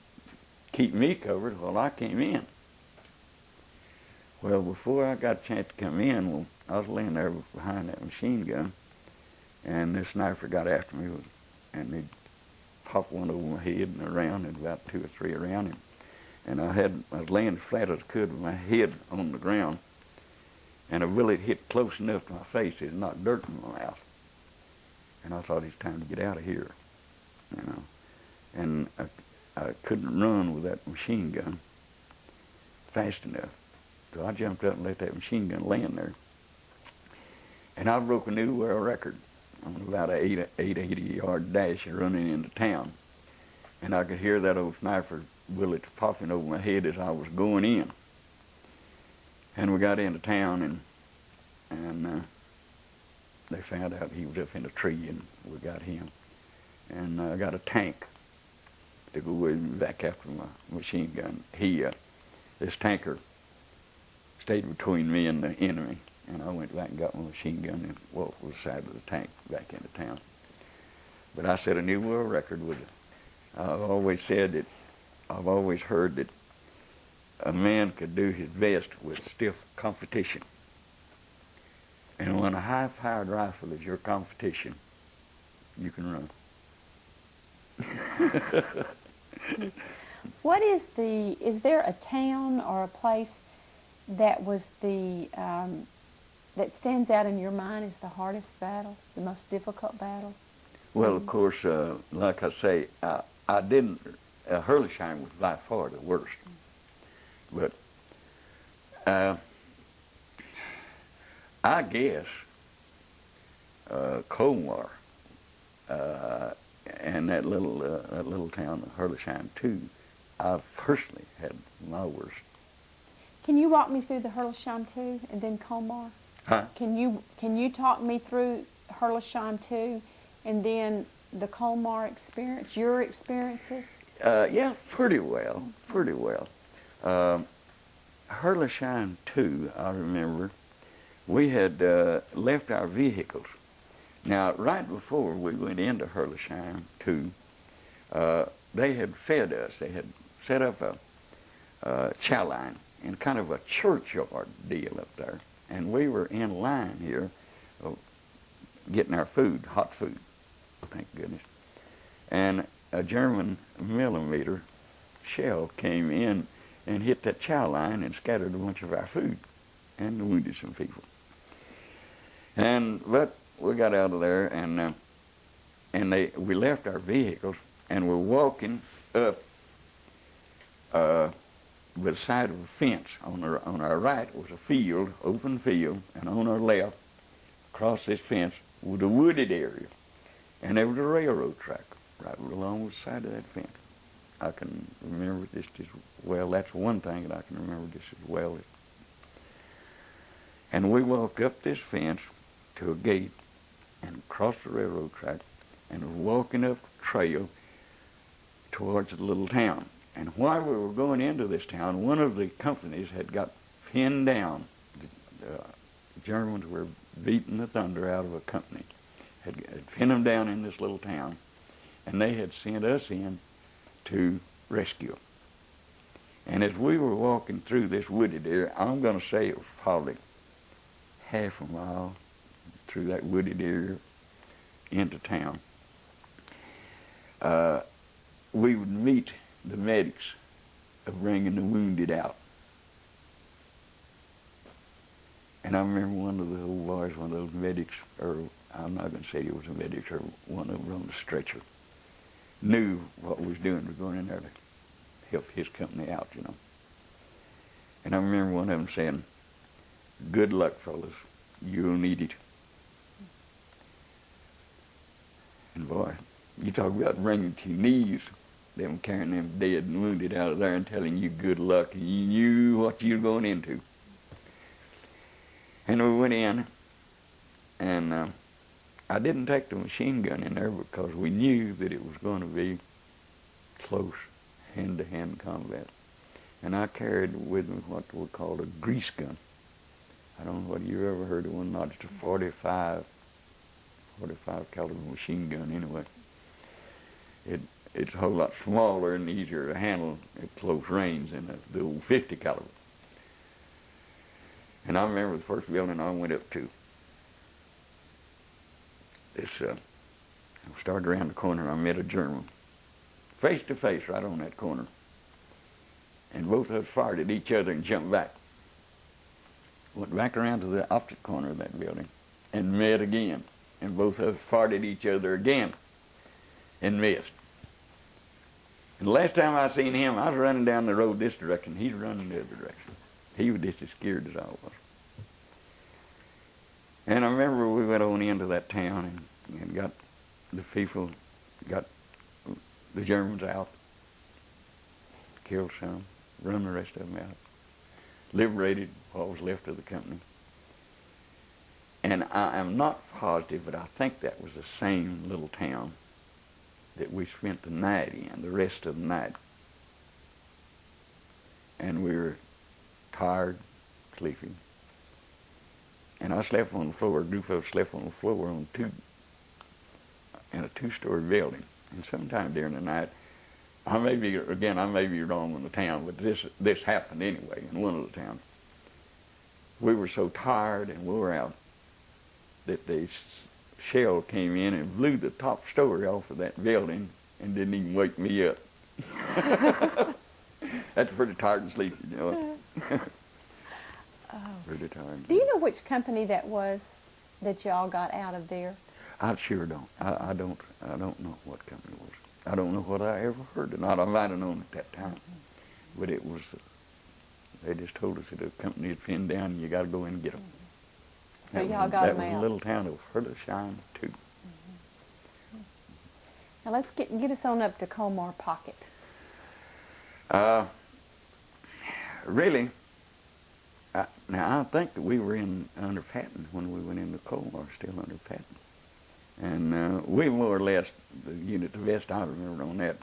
keep me covered while I came in. Well, before I got a chance to come in, I was laying there behind that machine gun, and this sniper got after me, and he popped one over my head and around, and about 2 or 3 around him. And I was laying as flat as I could with my head on the ground, and a bullet hit close enough to my face it knocked dirt in my mouth. And I thought, it's time to get out of here, you know. And I couldn't run with that machine gun fast enough. So I jumped up and let that machine gun land there. And I broke a new world record on about an 880-yard dash running into town. And I could hear that old sniper bullet popping over my head as I was going in. And we got into town, and they found out he was up in a tree, and we got him. And I got a tank to go with me back after my machine gun. This tanker stayed between me and the enemy, and I went back and got my machine gun and walked with the side of the tank back into town. But I set a new world record with it. I've always heard that a man could do his best with stiff competition. And when a high-powered rifle is your competition, you can run. Is there a town or a place that was that stands out in your mind as the hardest battle, the most difficult battle? Well, of course, like I say, I didn't, Herlisheim was by far the worst. But I guess Colmar and that little town of Herlisheim too, I personally had my worst. Can you walk me through the Herlisheim too, and then Colmar? Huh? Can you talk me through Herlisheim too, and then the Colmar experience, your experiences? Yeah, pretty well. Herlisheim too, I remember, we had left our vehicles. Now, right before we went into Herlisheim too, they had fed us. They had set up a chow line in kind of a churchyard deal up there. And we were in line here getting our food, hot food, thank goodness. And a German millimeter shell came in and hit that chow line and scattered a bunch of our food and wounded some people. But we got out of there, and we left our vehicles and we're walking up With the side of a fence. On our right was a field, open field, and on our left, across this fence, was a wooded area. And there was a railroad track right along the side of that fence. I can remember this as well. That's one thing that I can remember this as well. And we walked up this fence to a gate and crossed the railroad track and was walking up the trail towards the little town. And while we were going into this town, one of the companies had got pinned down. The Germans were beating the thunder out of a company, had pinned them down in this little town, and they had sent us in to rescue them. And as we were walking through this wooded area, I'm going to say it was probably half a mile through that wooded area into town, we would meet the medics of bringing the wounded out. And I remember one of the old boys, one of those medics, or I'm not going to say he was a medic, or one of them on the stretcher, knew what we was doing. We were going in there to help his company out, you know. And I remember one of them saying, "Good luck, fellas. You'll need it." And boy, you talk about bringing to your knees, them carrying them dead and wounded out of there and telling you good luck, and you knew what you were going into. And we went in, and I didn't take the machine gun in there because we knew that it was going to be close hand-to-hand combat. And I carried with me what we called a grease gun. I don't know whether you ever heard of one, not just a 45 caliber machine gun anyway. It's a whole lot smaller and easier to handle at close range than the old 50 caliber. And I remember the first building I went up to. I started around the corner and I met a German, face to face right on that corner. And both of us fired at each other and jumped back. Went back around to the opposite corner of that building and met again. And both of us fired at each other again and missed. And the last time I seen him, I was running down the road this direction. He's running the other direction. He was just as scared as I was. And I remember we went on into that town and got the people, got the Germans out, killed some, run the rest of them out, liberated what was left of the company. And I am not positive, but I think that was the same little town that we spent the night in, the rest of the night. And we were tired, sleepy. And I slept on the floor. A group of us slept on the floor in a two-story building. And sometime during the night, I may be wrong on the town, but this happened anyway in one of the towns. We were so tired and wore out that the shell came in and blew the top story off of that building and didn't even wake me up. That's pretty tired and sleepy, you know. Pretty tired. Do you know which company that was that y'all got out of there? I sure don't. I don't know what company it was. I don't know what I ever heard or not. I might have known at that time. But it was, they just told us that a company had pinned down and you got to go in and get them. So y'all got them out. That was a little town of Hertfordshire, too. Now let's get us on up to Colmar Pocket. Really, now I think that we were under Patton when we went into Colmar, still under Patton. And we more or less, the unit, the best I remember on that,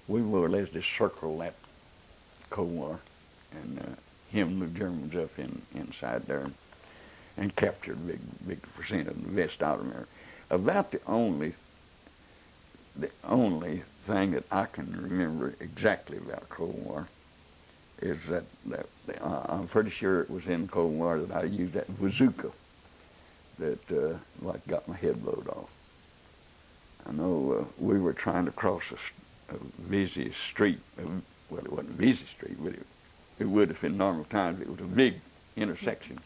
we more or less just circled that Colmar and hemmed the Germans up inside there and captured a big percent of the best I remember. About the only thing that I can remember exactly about Colmar is that I'm pretty sure it was in Colmar that I used that bazooka that like got my head blowed off. I know we were trying to cross a busy street. Well, it wasn't a busy street, but it would have in normal times. It was a big intersection.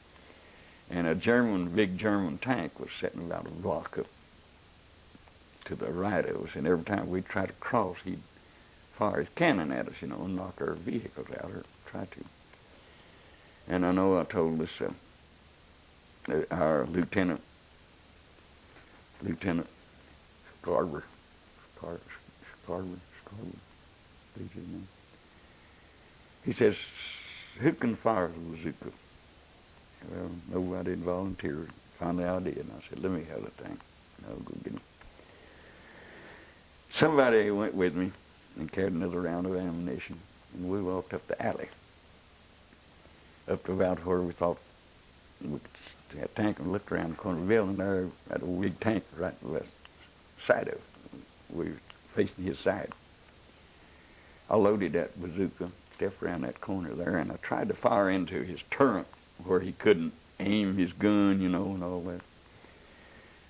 And a big German tank was sitting about a block up to the right of us. And every time we'd try to cross, he'd fire his cannon at us, and knock our vehicles out, or try to. And I know I told this, our Lieutenant Scarver, he's his name. He says, "Who can fire the bazooka?" Well, nobody didn't volunteer. Finally I did, and I said, "Let me have the thing. I'll go get him." Somebody went with me and carried another round of ammunition, and we walked up the alley, up to about where we thought we could see a tank, and looked around the corner of the building there at a big tank right on the west side of it. We were facing his side. I loaded that bazooka, stepped around that corner there, and I tried to fire into his turret where he couldn't aim his gun, and all that.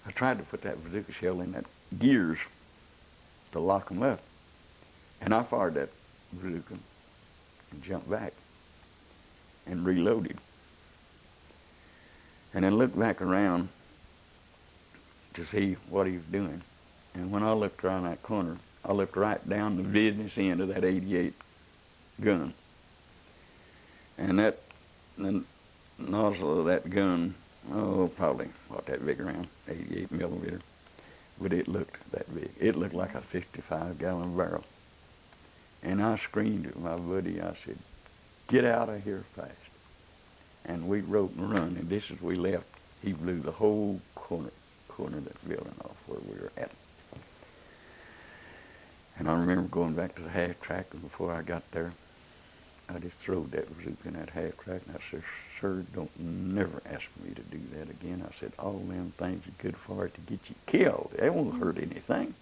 I tried to put that bazooka shell in that gears to lock him up. And I fired that bazooka and jumped back and reloaded. And then looked back around to see what he was doing. And when I looked around that corner, I looked right down the business end of that 88 gun. And the nozzle of that gun, probably, that big around, 88 millimeter. But it looked that big. It looked like a 55-gallon barrel. And I screamed at my buddy. I said, "Get out of here fast." And we wrote and run. And just as we left, he blew the whole corner of that building off where we were at. And I remember going back to the half track, and before I got there, I just throwed that bazooka in that half track, and I said, "Sir, don't never ask me to do that again." I said, "All them things are good for it to get you killed. They won't hurt anything."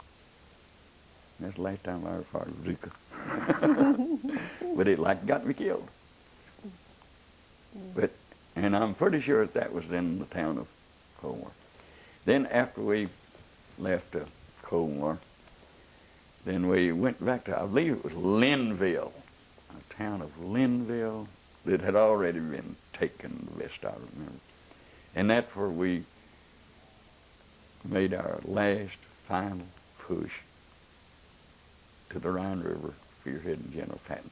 And that's the last time I ever fired a bazooka. But it got me killed. And I'm pretty sure that was in the town of Colmar. Then after we left Colmar, then we went back to, I believe it was Linville, a town of Linville that had already been taken, the best I remember. And that's where we made our last final push to the Rhine River, spearheading General Patton.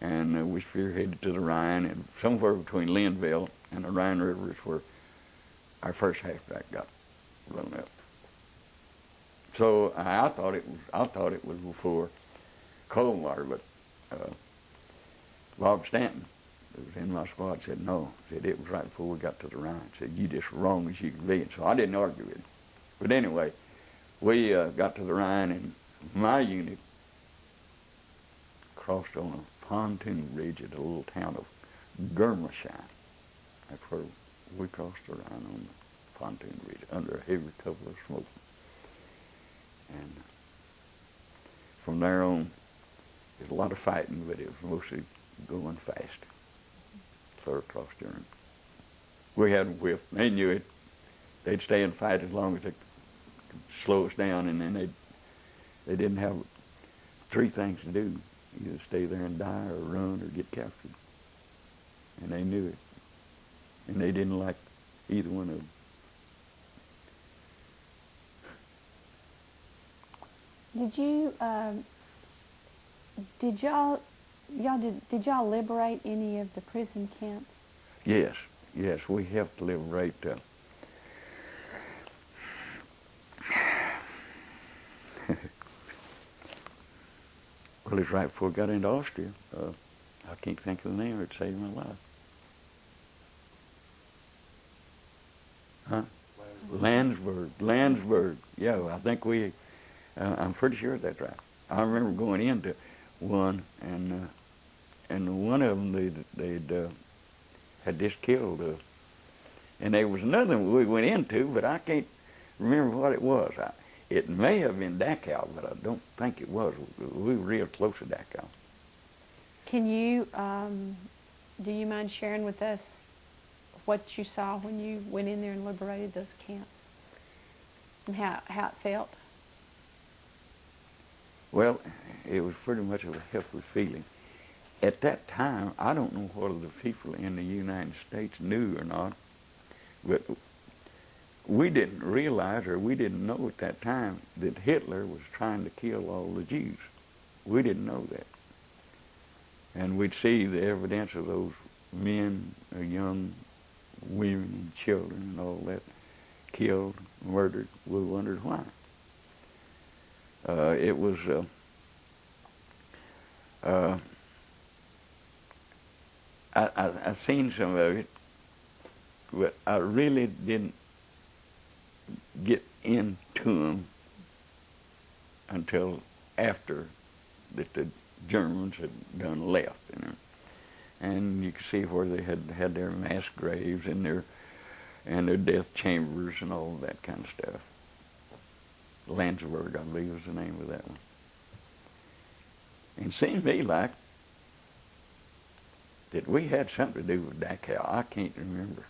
And we spearheaded to the Rhine, and somewhere between Linville and the Rhine River is where our first halfback got blown up. So I thought it was before Colmar, but Bob Stanton, who was in my squad, said no. Said it was right before we got to the Rhine. Said, "You just wrong as you can be." And so I didn't argue with him. But anyway, we got to the Rhine, and my unit crossed on a pontoon bridge at the little town of Germersheim. That's where we crossed the Rhine on the pontoon bridge under a heavy cover of smoke. And from there on, there's a lot of fighting, but it was mostly going fast. Clear across Germany. We had them whipped. They knew it. They'd stay and fight as long as they could slow us down, and then they didn't have three things to do: either stay there and die, or run, or get captured. And they knew it, and they didn't like either one of them. Did y'all liberate any of the prison camps? Yes, we helped liberate. Well, it's right before we got into Austria. I can't think of the name. It saved my life. Huh? Landsberg. Yeah, I think we. I'm pretty sure that's right. I remember going into one, and one of them they'd had just killed, and there was another one we went into, but I can't remember what it was. It may have been Dachau, but I don't think it was. We were real close to Dachau. Can you, do you mind sharing with us what you saw when you went in there and liberated those camps, and how it felt? Well, it was pretty much of a helpless feeling. At that time, I don't know whether the people in the United States knew or not, but we didn't realize, or we didn't know at that time, that Hitler was trying to kill all the Jews. We didn't know that. And we'd see the evidence of those men, young women and children and all that, killed, murdered. We wondered why. It was I seen some of it, but I really didn't get into them until after that the Germans had done left, you know. And you could see where they had their mass graves and their death chambers and all that kind of stuff. Landsberg, I believe, was the name of that one. And it seemed to me like that we had something to do with Dachau. I can't remember.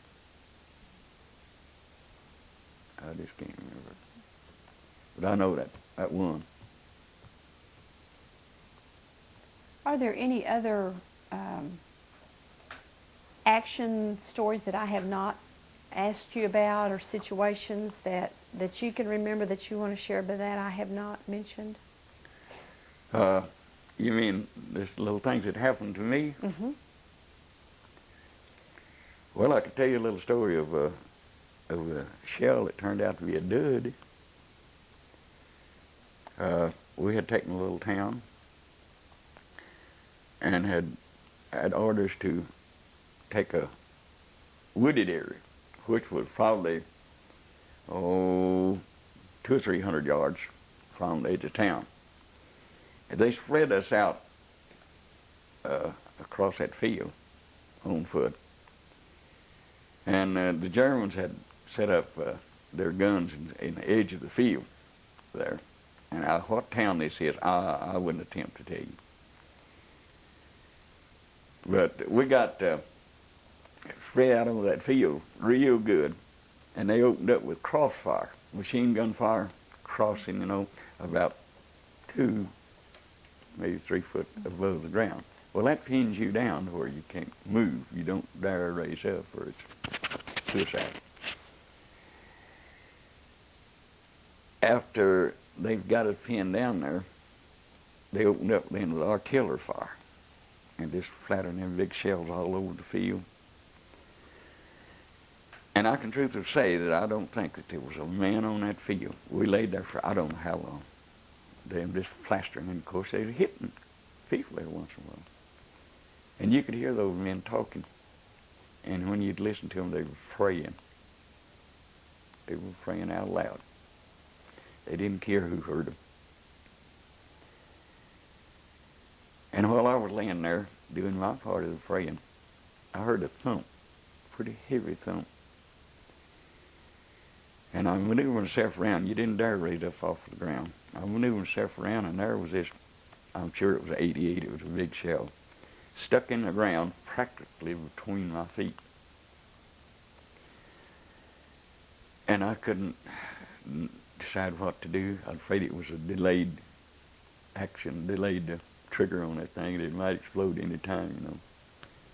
I just can't remember. But I know that one. Are there any other action stories that I have not asked you about, or situations that you can remember that you want to share but that I have not mentioned? You mean just little things that happened to me? Mm-hmm. Well, I could tell you a little story of a shell that turned out to be a dud. We had taken a little town and had orders to take a wooded area, which was probably 200 or 300 yards from the edge of town. And they spread us out across that field on foot. And the Germans had set up their guns in the edge of the field there. And what town this is, I wouldn't attempt to tell you. But we got spread out over that field real good. And they opened up with crossfire, machine gun fire, crossing, you know, about 2, maybe 3 foot above the ground. Well, that pins you down to where you can't move. You don't dare raise up, or it's suicide. After they've got us pinned down there, they opened up then with artillery fire and just flattened them big shells all over the field. And I can truthfully say that I don't think that there was a man on that field. We laid there for I don't know how long. They were just plastering, and of course they were hitting people every once in a while. And you could hear those men talking. And when you'd listen to them, they were praying. They were praying out loud. They didn't care who heard them. And while I was laying there doing my part of the praying, I heard a thump, pretty heavy thump. And I maneuvered myself around. You didn't dare raise up off the ground. I maneuvered myself around, and there was this, I'm sure it was 88, it was a big shell, stuck in the ground practically between my feet. And I couldn't decide what to do. I was afraid it was a delayed action, delayed trigger on that thing. It might explode any time, you know.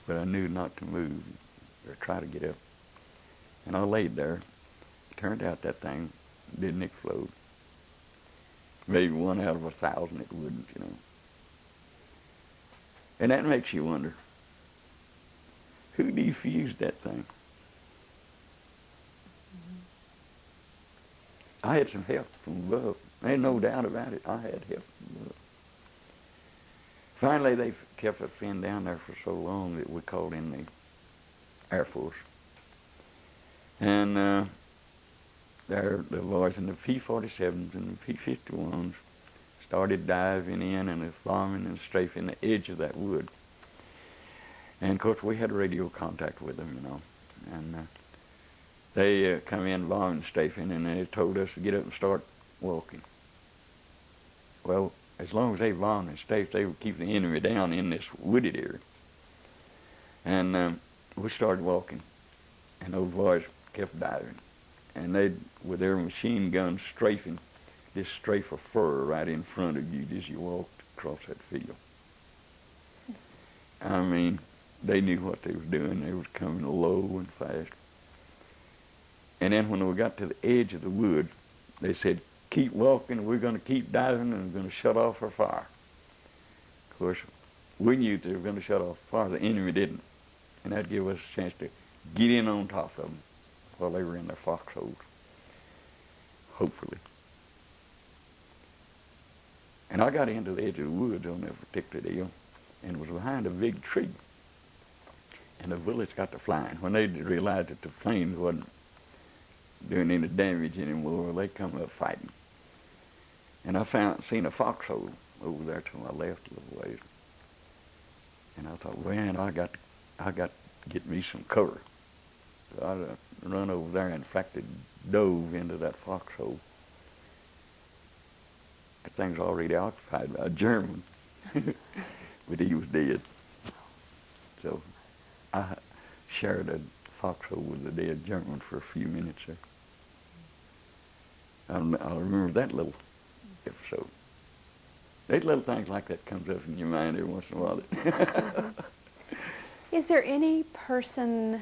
But I knew not to move or try to get up. And I laid there. Turned out that thing didn't explode. Maybe 1 out of 1,000 it wouldn't, you know. And that makes you wonder, who defused that thing? I had some help from above. There's no doubt about it. I had help from above. Finally, they kept us pinned down there for so long that we called in the Air Force. And the boys in the P-47s and the P-51s started diving in and bombing and strafing the edge of that wood. And of course, we had radio contact with them, you know. And they come in bombing and strafing, and they told us to get up and start walking. Well, as long as they bombed and strafed, they would keep the enemy down in this wooded area. And we started walking, and those boys kept diving. And they'd, with their machine guns, strafing, this strafe of fur right in front of you as you walked across that field. I mean, they knew what they was doing. They was coming low and fast. And then when we got to the edge of the wood, they said, keep walking, we're going to keep diving, and we're going to shut off our fire. course, we knew they were going to shut off the fire. The enemy didn't. And that'd give us a chance to get in on top of them while they were in their foxholes, hopefully. And I got into the edge of the woods on that particular deal and was behind a big tree. And the bullets got to flying. When they realized that the planes wasn't doing any damage anymore, they come up fighting. And I seen a foxhole over there to my left a little ways. And I thought, man, I got to get me some cover. So I run over there and in fact it dove into that foxhole. That thing's already occupied by a German, but he was dead. So I shared a foxhole with the dead German for a few minutes there. I'll remember that little episode. There's little things like that comes up in your mind every once in a while. Is there any person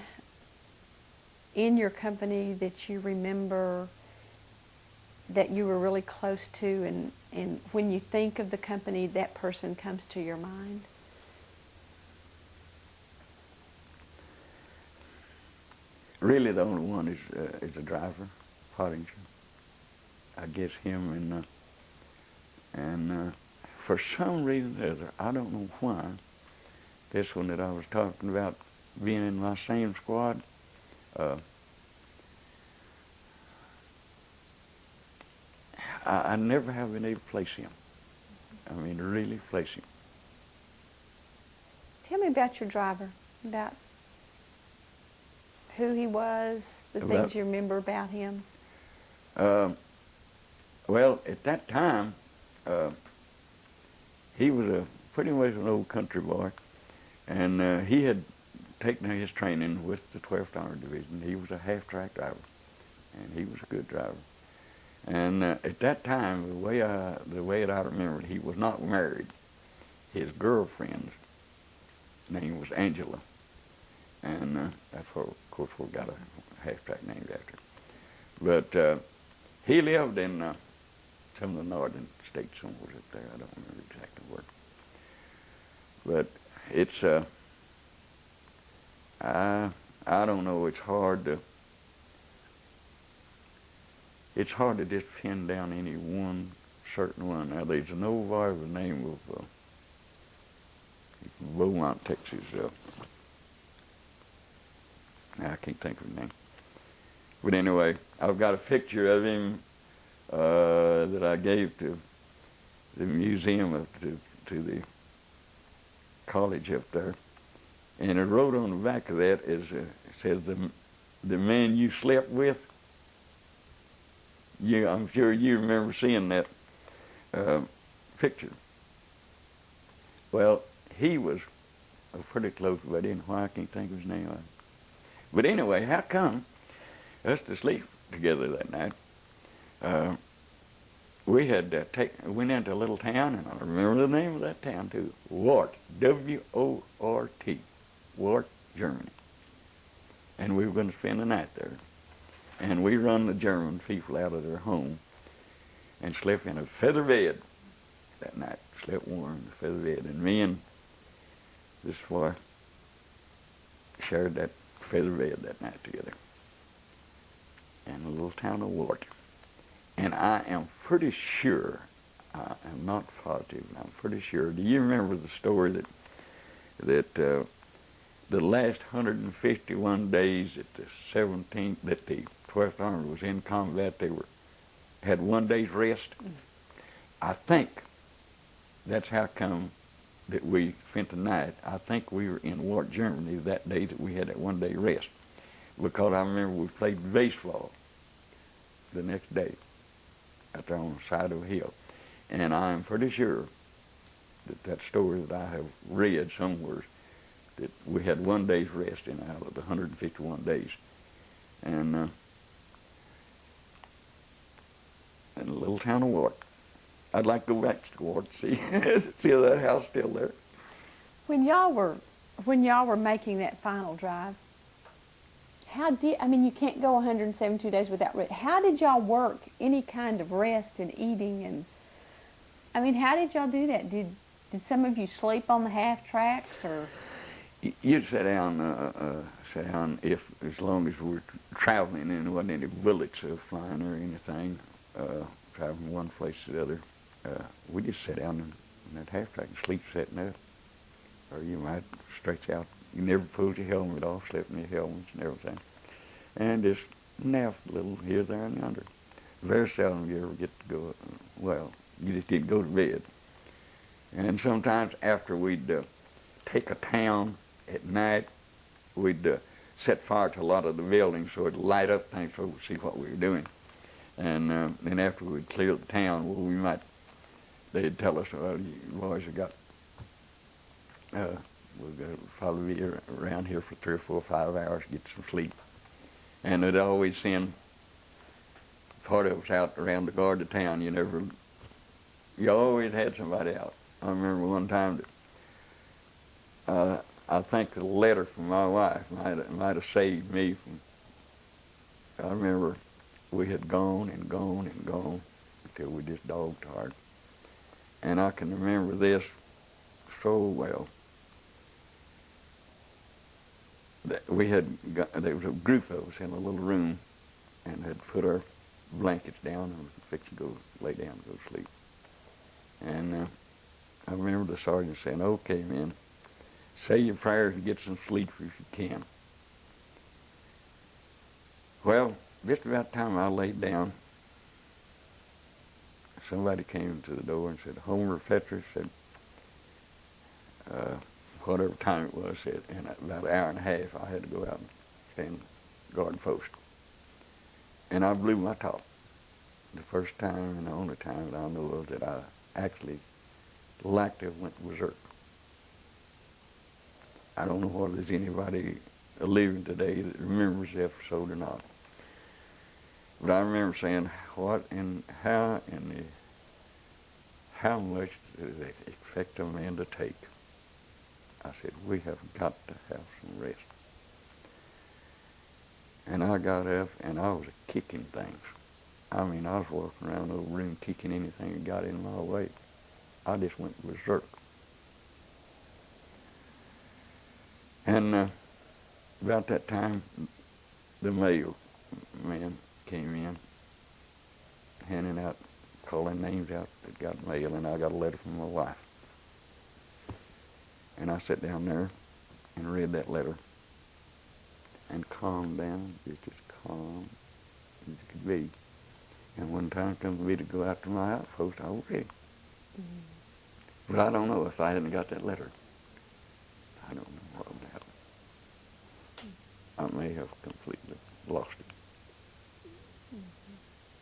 in your company that you remember that you were really close to, and when you think of the company, that person comes to your mind? Really, the only one is the driver, Pottinger. I guess him and for some reason or other, I don't know why, this one that I was talking about being in my same squad, I never have been able to place him. I mean, really place him. Tell me about your driver, about who he was, the things you remember about him. Well, at that time, he was pretty much an old country boy, and he had taken his training with the 12th Armored Division. He was a half-track driver, and he was a good driver. And at that time, the way that I remember it, he was not married. His girlfriend's name was Angela, and that's what, of course, we got a half-track named after. But he lived in some of the northern states, somewhere up there. I don't remember exactly where. But it's I don't know. It's hard to just pin down any one certain one. Now there's an old boy by the name of Beaumont, Texas. I can't think of his name. But anyway, I've got a picture of him that I gave to the museum to the college up there, and it wrote on the back of that it says the man you slept with. I'm sure you remember seeing that picture. Well, he was pretty close, but I didn't know why I can't think of his name. But anyway, how come us to sleep together that night? We had went into a little town, and I remember the name of that town too, Wort, W-O-R-T, Wort, Germany. And we were going to spend the night there. And we run the German people out of their home and slept in a feather bed that night. Slept warm in a feather bed. And me and this boy shared that feather bed that night together in a little town of Wort. And I am pretty sure, I am not positive, I'm pretty sure. Do you remember the story that the last 151 days that the 12th Army was in combat, they had 1 day's rest? I think that's how come that we spent the night. I think we were in Wart, Germany that day that we had that 1 day rest, because I remember we played baseball the next day out there on the side of a hill. And I'm pretty sure that story that I have read somewhere, that we had 1 day's rest in out of the 151 days. And in a little town of Wart. I'd like to go back to Wart to see if that house is still there. When y'all were making that final drive, you can't go 172 days without rest. How did y'all work any kind of rest and eating? And I mean, how did y'all do that? Did some of you sleep on the half tracks, or? You'd sit down, if as long as we're traveling and there wasn't any bullets flying or anything, traveling from one place to the other. We just sit down in that half track and sleep sitting up, or you might stretch out. You never pulled your helmet off, slept in your helmets and everything, and just napped a little here, there, and yonder. Very seldom you ever get to go. Well, you just didn't go to bed. And sometimes after we'd take a town at night, we'd set fire to a lot of the buildings so it'd light up things so we'd see what we were doing. And then after we'd clear the town, well, they'd tell us, well, you boys have got, we'll probably be around here for 3 or 4 or 5 hours, get some sleep. And they'd always send part of us out around to guard the town. You always had somebody out. I remember one time that I think the letter from my wife might have saved me from. I remember we had gone and gone and gone until we just dog-tired. And I can remember this so well. That there was a group of us in a little room and had put our blankets down and was fixing to go lay down and go to sleep. And I remember the sergeant saying, "Okay, men, say your prayers and get some sleep if you can." Well, just about the time I laid down, somebody came to the door and said, "Homer Petross," said, whatever time it was, said, in about an hour and a half, I had to go out and stand guard post. And I blew my top. The first time and the only time that I know of that I actually like to have went berserk. I don't know whether there's anybody living today that remembers the episode or not. But I remember saying, how much does it expect a man to take? I said, we have got to have some rest. And I got up and I was kicking things. I mean, I was walking around the room kicking anything that got in my way. I just went berserk. And about that time, the mail man came in, handing out, calling names out that got mail, and I got a letter from my wife. And I sat down there and read that letter and calmed down, just as calm as it could be. And when time come for me to go out to my outpost, I was ready. Mm-hmm. But I don't know if I hadn't got that letter. I don't know what would happen. I may have completely lost it.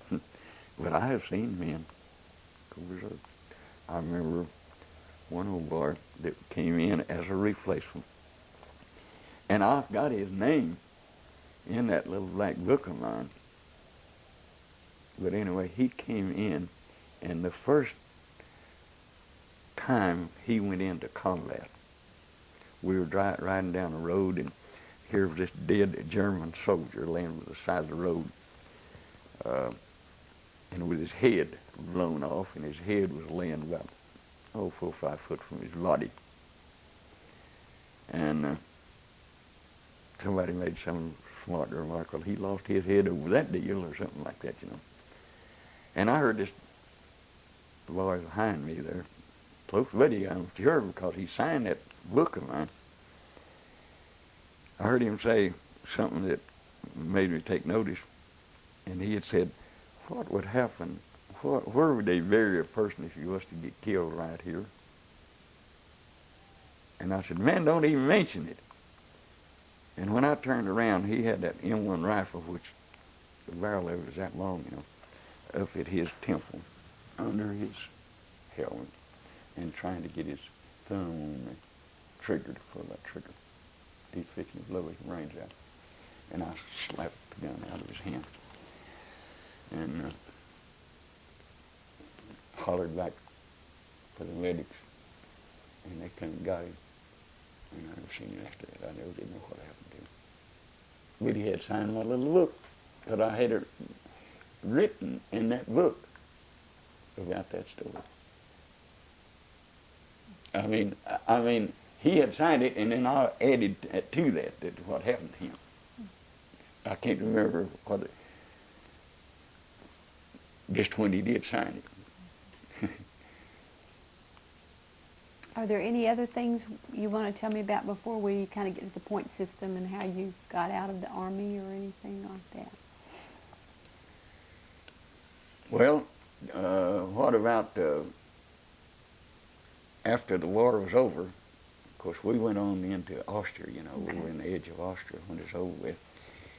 Mm-hmm. But I have seen men go berserk. I remember one old boy that came in as a replacement. And I've got his name in that little black book of mine. But anyway, he came in, and the first time he went into combat, we were riding down the road, and here was this dead German soldier laying by the side of the road, and with his head blown off, and his head was laying about 4 or 5 foot from his body. And somebody made some smart remark, well, he lost his head over that deal or something like that, And I heard this boy behind me there, close buddy, I'm sure, because he signed that book of mine. I heard him say something that made me take notice, and he had said, what would happen, where would they bury a person if he was to get killed right here? And I said, man, don't even mention it. And when I turned around, he had that M1 rifle, which the barrel of it was that long, up at his temple, under his helmet, and trying to get his thumb on the trigger to pull that trigger. He's fixing to blow his brains out. And I slapped the gun out of his hand and hollered back for the medics, and they come and got him. And I never seen him after that. I never did know what happened to him. But he had signed my little book that I had written in that book about that story. I mean, he had signed it, and then I added to that what happened to him. I can't remember just when he did sign it. Are there any other things you want to tell me about before we kind of get to the point system and how you got out of the Army or anything like that? Well, what about after the war was over? Of course, we went on into Austria. Okay. We were in the edge of Austria when it's over with,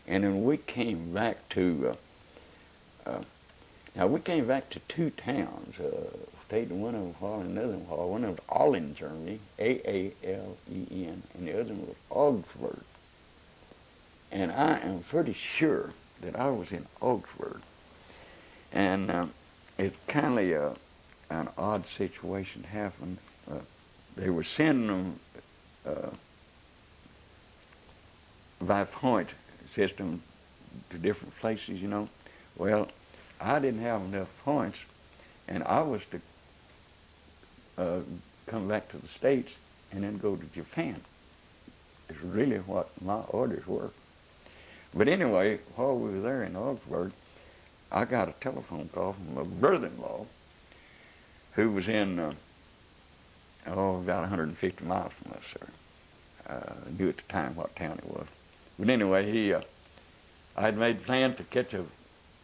and then we came back to. Now we came back to two towns. Stayed in one of them while, and another one while. One of them was Aalen, Germany, Aalen, and the other one was Augsburg. And I am pretty sure that I was in Augsburg. And it's kind of an odd situation happened. They were sending them by point system to different places, Well, I didn't have enough points, and I was to come back to the States and then go to Japan. It's really what my orders were. But anyway, while we were there in Augsburg, I got a telephone call from my brother-in-law, who was in, about 150 miles from us, sir. I knew at the time what town it was. But anyway, I had made plans to catch a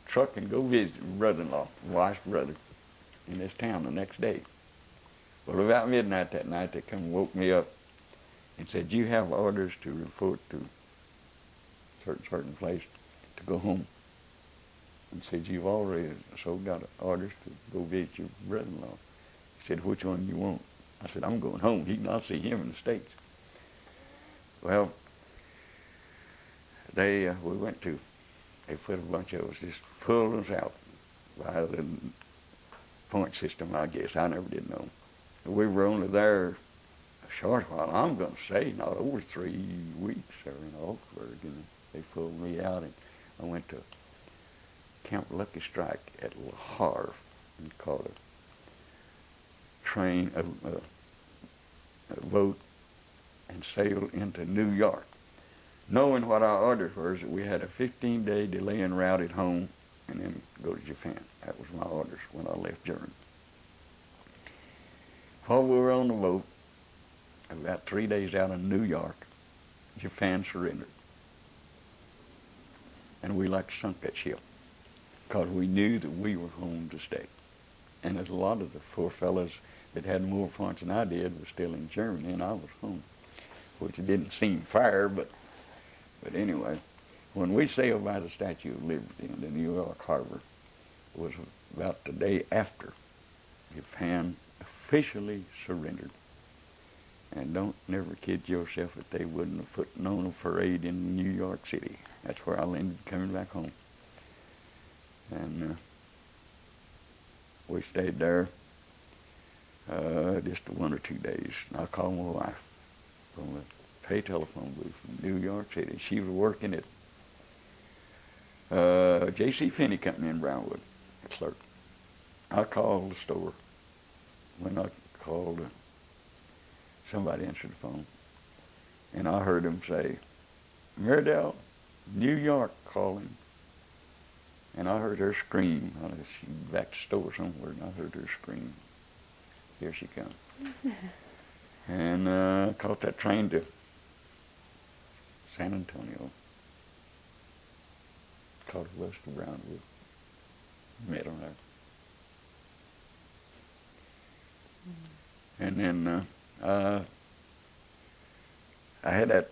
truck and go visit my brother-in-law, my wife's brother, in this town the next day. Well, about midnight that night, they come and woke me up and said, "You have orders to report to certain place to go home." And said, "You've already got orders to go visit your brother-in-law." He said, "Which one do you want?" I said, "I'm going home. I'll see him in the States." Well, they put a bunch of us, just pulled us out by the point system, I guess. I never did know. We were only there a short while. I'm going to say not over 3 weeks there in Augsburg. And they pulled me out, and I went to Camp Lucky Strike at Le Havre and caught a train, a boat, and sailed into New York, knowing what our orders were, that we had a 15-day delay en route at home and then go to Japan. That was my orders when I left Germany. While we were on the boat, about 3 days out of New York, Japan surrendered. And we like sunk that ship because we knew that we were home to stay. And as a lot of the poor fellows that had more points than I did were still in Germany, and I was home, which it didn't seem fair, but anyway, when we sailed by the Statue of Liberty in the New York harbor, it was about the day after Japan officially surrendered. And don't never kid yourself that they wouldn't have put on a parade in New York City. That's where I ended coming back home. And we stayed there just 1 or 2 days. And I called my wife from a pay telephone booth from New York City. She was working at J.C. Finney Company in Brownwood, a clerk. I called the store. When I called, somebody answered the phone, and I heard him say, "Meredell, New York calling." And I heard her scream. She was back to the store somewhere, and I heard her scream. Here she comes. And caught that train to San Antonio. Caught a bus to Brownwood. Met her there. And then I had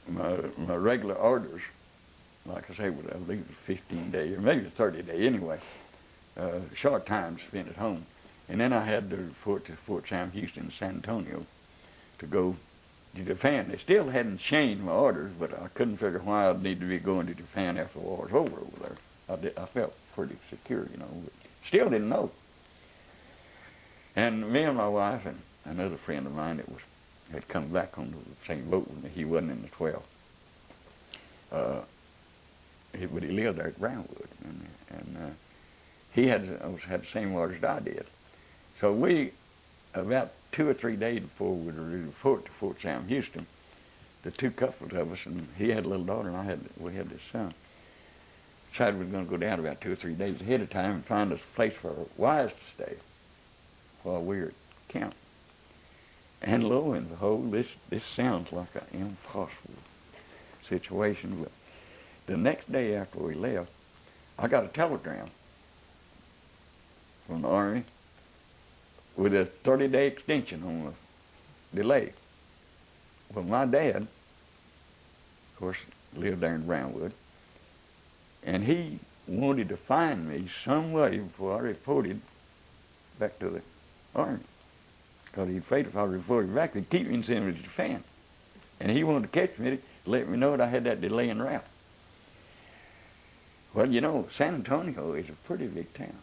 my regular orders, like I say, I believe it was 15-day, or maybe 30-day anyway, short time spent at home. And then I had to report to Fort Sam Houston and San Antonio to go to Japan. They still hadn't changed my orders, but I couldn't figure why I'd need to be going to Japan after the war was over there. I felt pretty secure, but still didn't know. And me and my wife and another friend of mine that had come back on the same boat with me, he wasn't in the 12. But he lived there at Brownwood, and he had the same orders as I did. So we, about 2 or 3 days before we were to report to Fort Sam Houston, the two couples of us, and he had a little daughter and we had this son, decided we were going to go down about 2 or 3 days ahead of time and find us a place for our wives to stay while we were at camp. And lo and behold, this sounds like an impossible situation. But the next day after we left, I got a telegram from the Army with a 30-day extension on the delay. Well, my dad, of course, lived there in Brownwood, and he wanted to find me some way before I reported back to the Army, because he's afraid if I reported back, they'd keep me and send me to Japan. And he wanted to catch me to let me know that I had that delay en route. Well, you know, San Antonio is a pretty big town.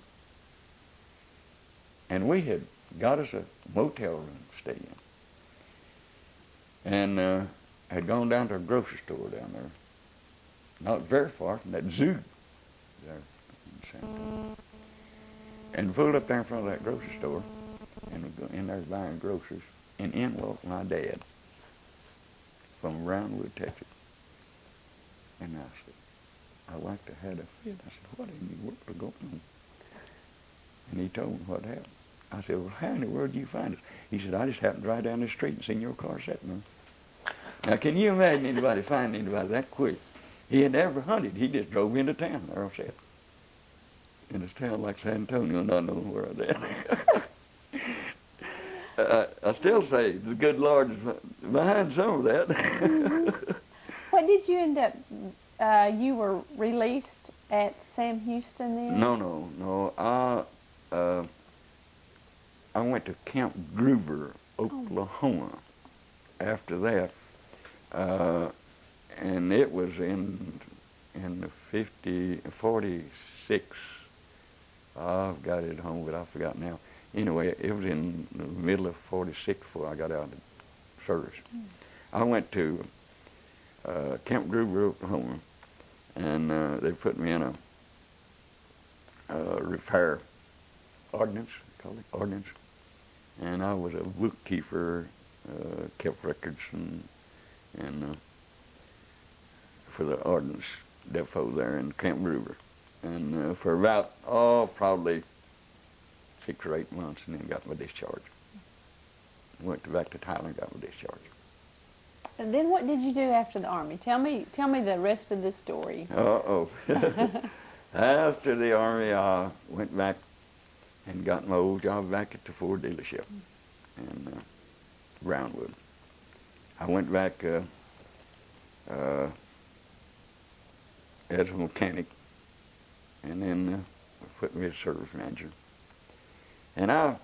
And we had got us a motel room to stay in. And had gone down to a grocery store down there, not very far from that zoo there in San Antonio. And pulled up there in front of that grocery store, and was in there buying groceries, and in walked my dad from Brownwood, Texas. And I said, I'd like to have a fit. I said, what in the world is going on? And he told me what happened. I said, well, how in the world did you find us? He said, I just happened to drive down the street and seen your car sitting there. Now, can you imagine anybody finding anybody that quick? He had never hunted. He just drove into town. There I sat. In a town like San Antonio, not knowing where I was at. I still say the good Lord is behind some of that. What did you end up, you were released at Sam Houston then? No. I went to Camp Gruber, Oklahoma after that. And it was in the 46. I've got it at home, but I forgot now. Anyway, it was in the middle of 46 before I got out of service. I went to Camp Gruber, Oklahoma, and they put me in a repair ordnance, they call it ordnance. And I was a bookkeeper, kept records and for the ordnance depot there in Camp Gruber. And for about, probably 6 or 8 months, and then got my discharge. Went back to Thailand, got my discharge. And then what did you do after the Army? Tell me the rest of this story. After the Army, I went back and got my old job back at the Ford dealership in Brownwood. I went back as a mechanic, and then put me as service manager. And I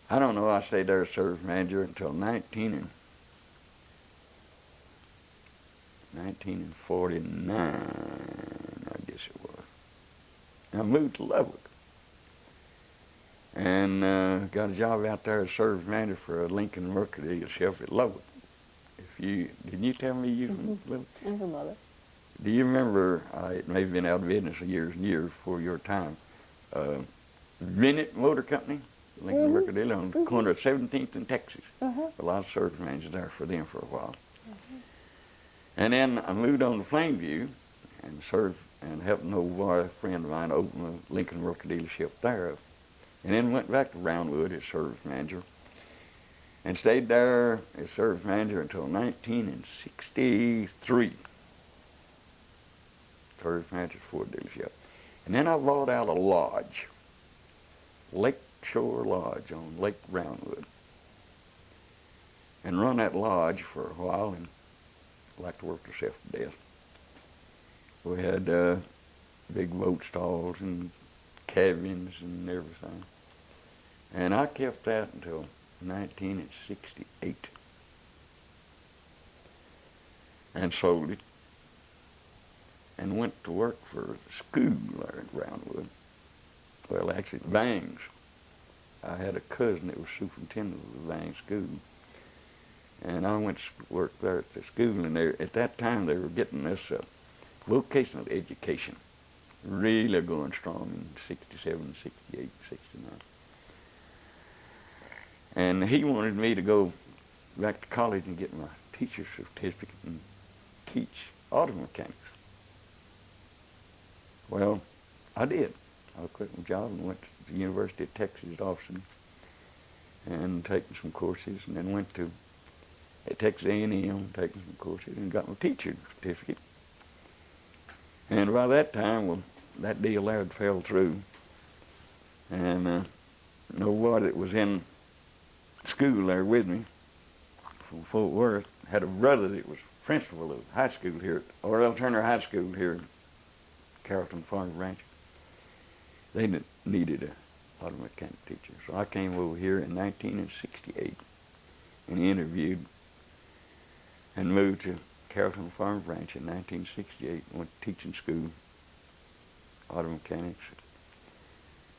don't know, I stayed there as service manager until 1949, I guess it was. I moved to Lubbock and got a job out there as service manager for a Lincoln Mercury dealership at Lubbock. Didn't you tell me you from Lubbock? I'm from Lubbock. Do you remember, it may have been out of business years and years before your time, Bennett Motor Company, Lincoln Mercury dealer on the corner of 17th and Texas. A lot of service managers there for them for a while. And then I moved on to Plainview and served and helped an old friend of mine open a Lincoln Mercury dealership there. And then went back to Brownwood as service manager and stayed there as service manager until 1963. Service manager for a dealership. And then I bought out a lodge, Lakeshore Lodge on Lake Brownwood, and run that lodge for a while and liked to work herself to death. We had big boat stalls and cabins and everything. And I kept that until 1968 and sold it and went to work for a school there in Brownwood. Well, actually, Bangs. I had a cousin that was superintendent of the Bangs school. And I went to work there at the school, and at that time they were getting this vocational education really going strong in 67, 68, 69. And he wanted me to go back to college and get my teacher's certificate and teach auto mechanics. Well, I did. I quit my job and went to the University of Texas at Austin and taken some courses, and then went to Texas A&M, taking some courses, and got my teacher's certificate. And by that time, well, that deal there had fell through. And know what, it was in school there with me from Fort Worth. Had a brother that was principal of high school here, or Turner High School here in Carrollton Farm Ranch. They needed a auto mechanic teacher. So I came over here in 1968 and interviewed and moved to Carrollton Farm Ranch in 1968. Went to teaching school, auto mechanics,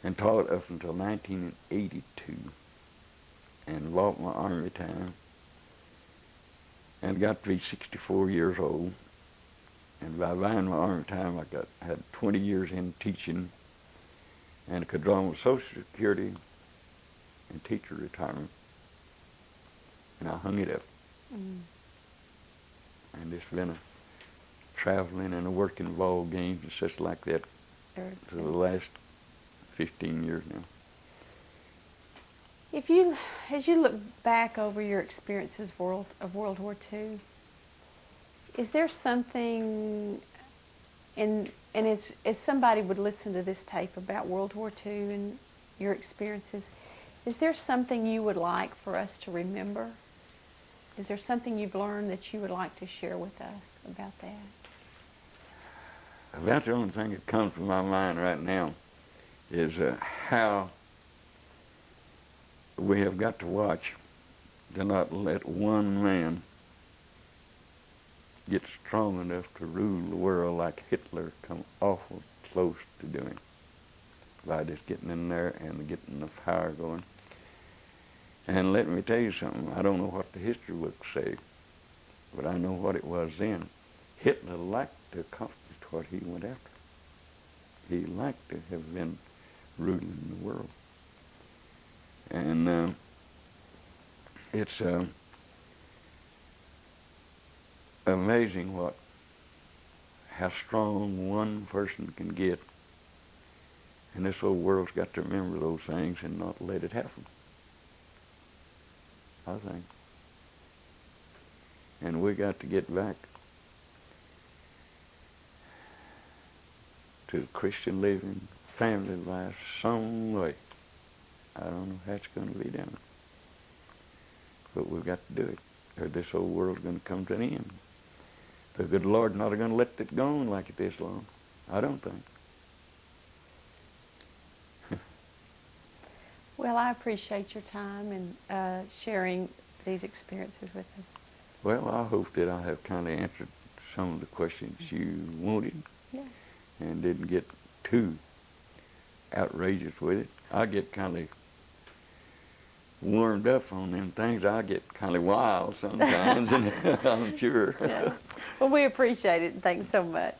and taught up until 1982, and bought my Army time, and got to be 64 years old. And by buying my Army time, I had 20 years in teaching, and could draw my Social Security and teacher retirement, and I hung it up. Mm. And it's been a traveling and a working ball game and such like that for the last 15 years now. As you look back over your experiences of World War II, is there something, and as somebody would listen to this tape about World War II and your experiences, is there something you would like for us to remember? Is there something you've learned that you would like to share with us about that? About the only thing that comes to my mind right now is how we have got to watch to not let one man get strong enough to rule the world like Hitler come awful close to doing, by just getting in there and getting the power going. And let me tell you something, I don't know what the history books say, but I know what it was then. Hitler liked to accomplish what he went after. He liked to have been ruling the world. And it's amazing how strong one person can get. And this whole world's got to remember those things and not let it happen, I think. And we got to get back to Christian living, family life, some way. I don't know how it's going to be done, but we've got to do it, or this whole world's going to come to an end. The good Lord's not going to let it go on like it this long, I don't think. Well, I appreciate your time and sharing these experiences with us. Well, I hope that I have kind of answered some of the questions you wanted, and didn't get too outrageous with it. I get kind of warmed up on them things. I get kind of wild sometimes, and I'm sure. Yeah. Well, we appreciate it. Thanks so much.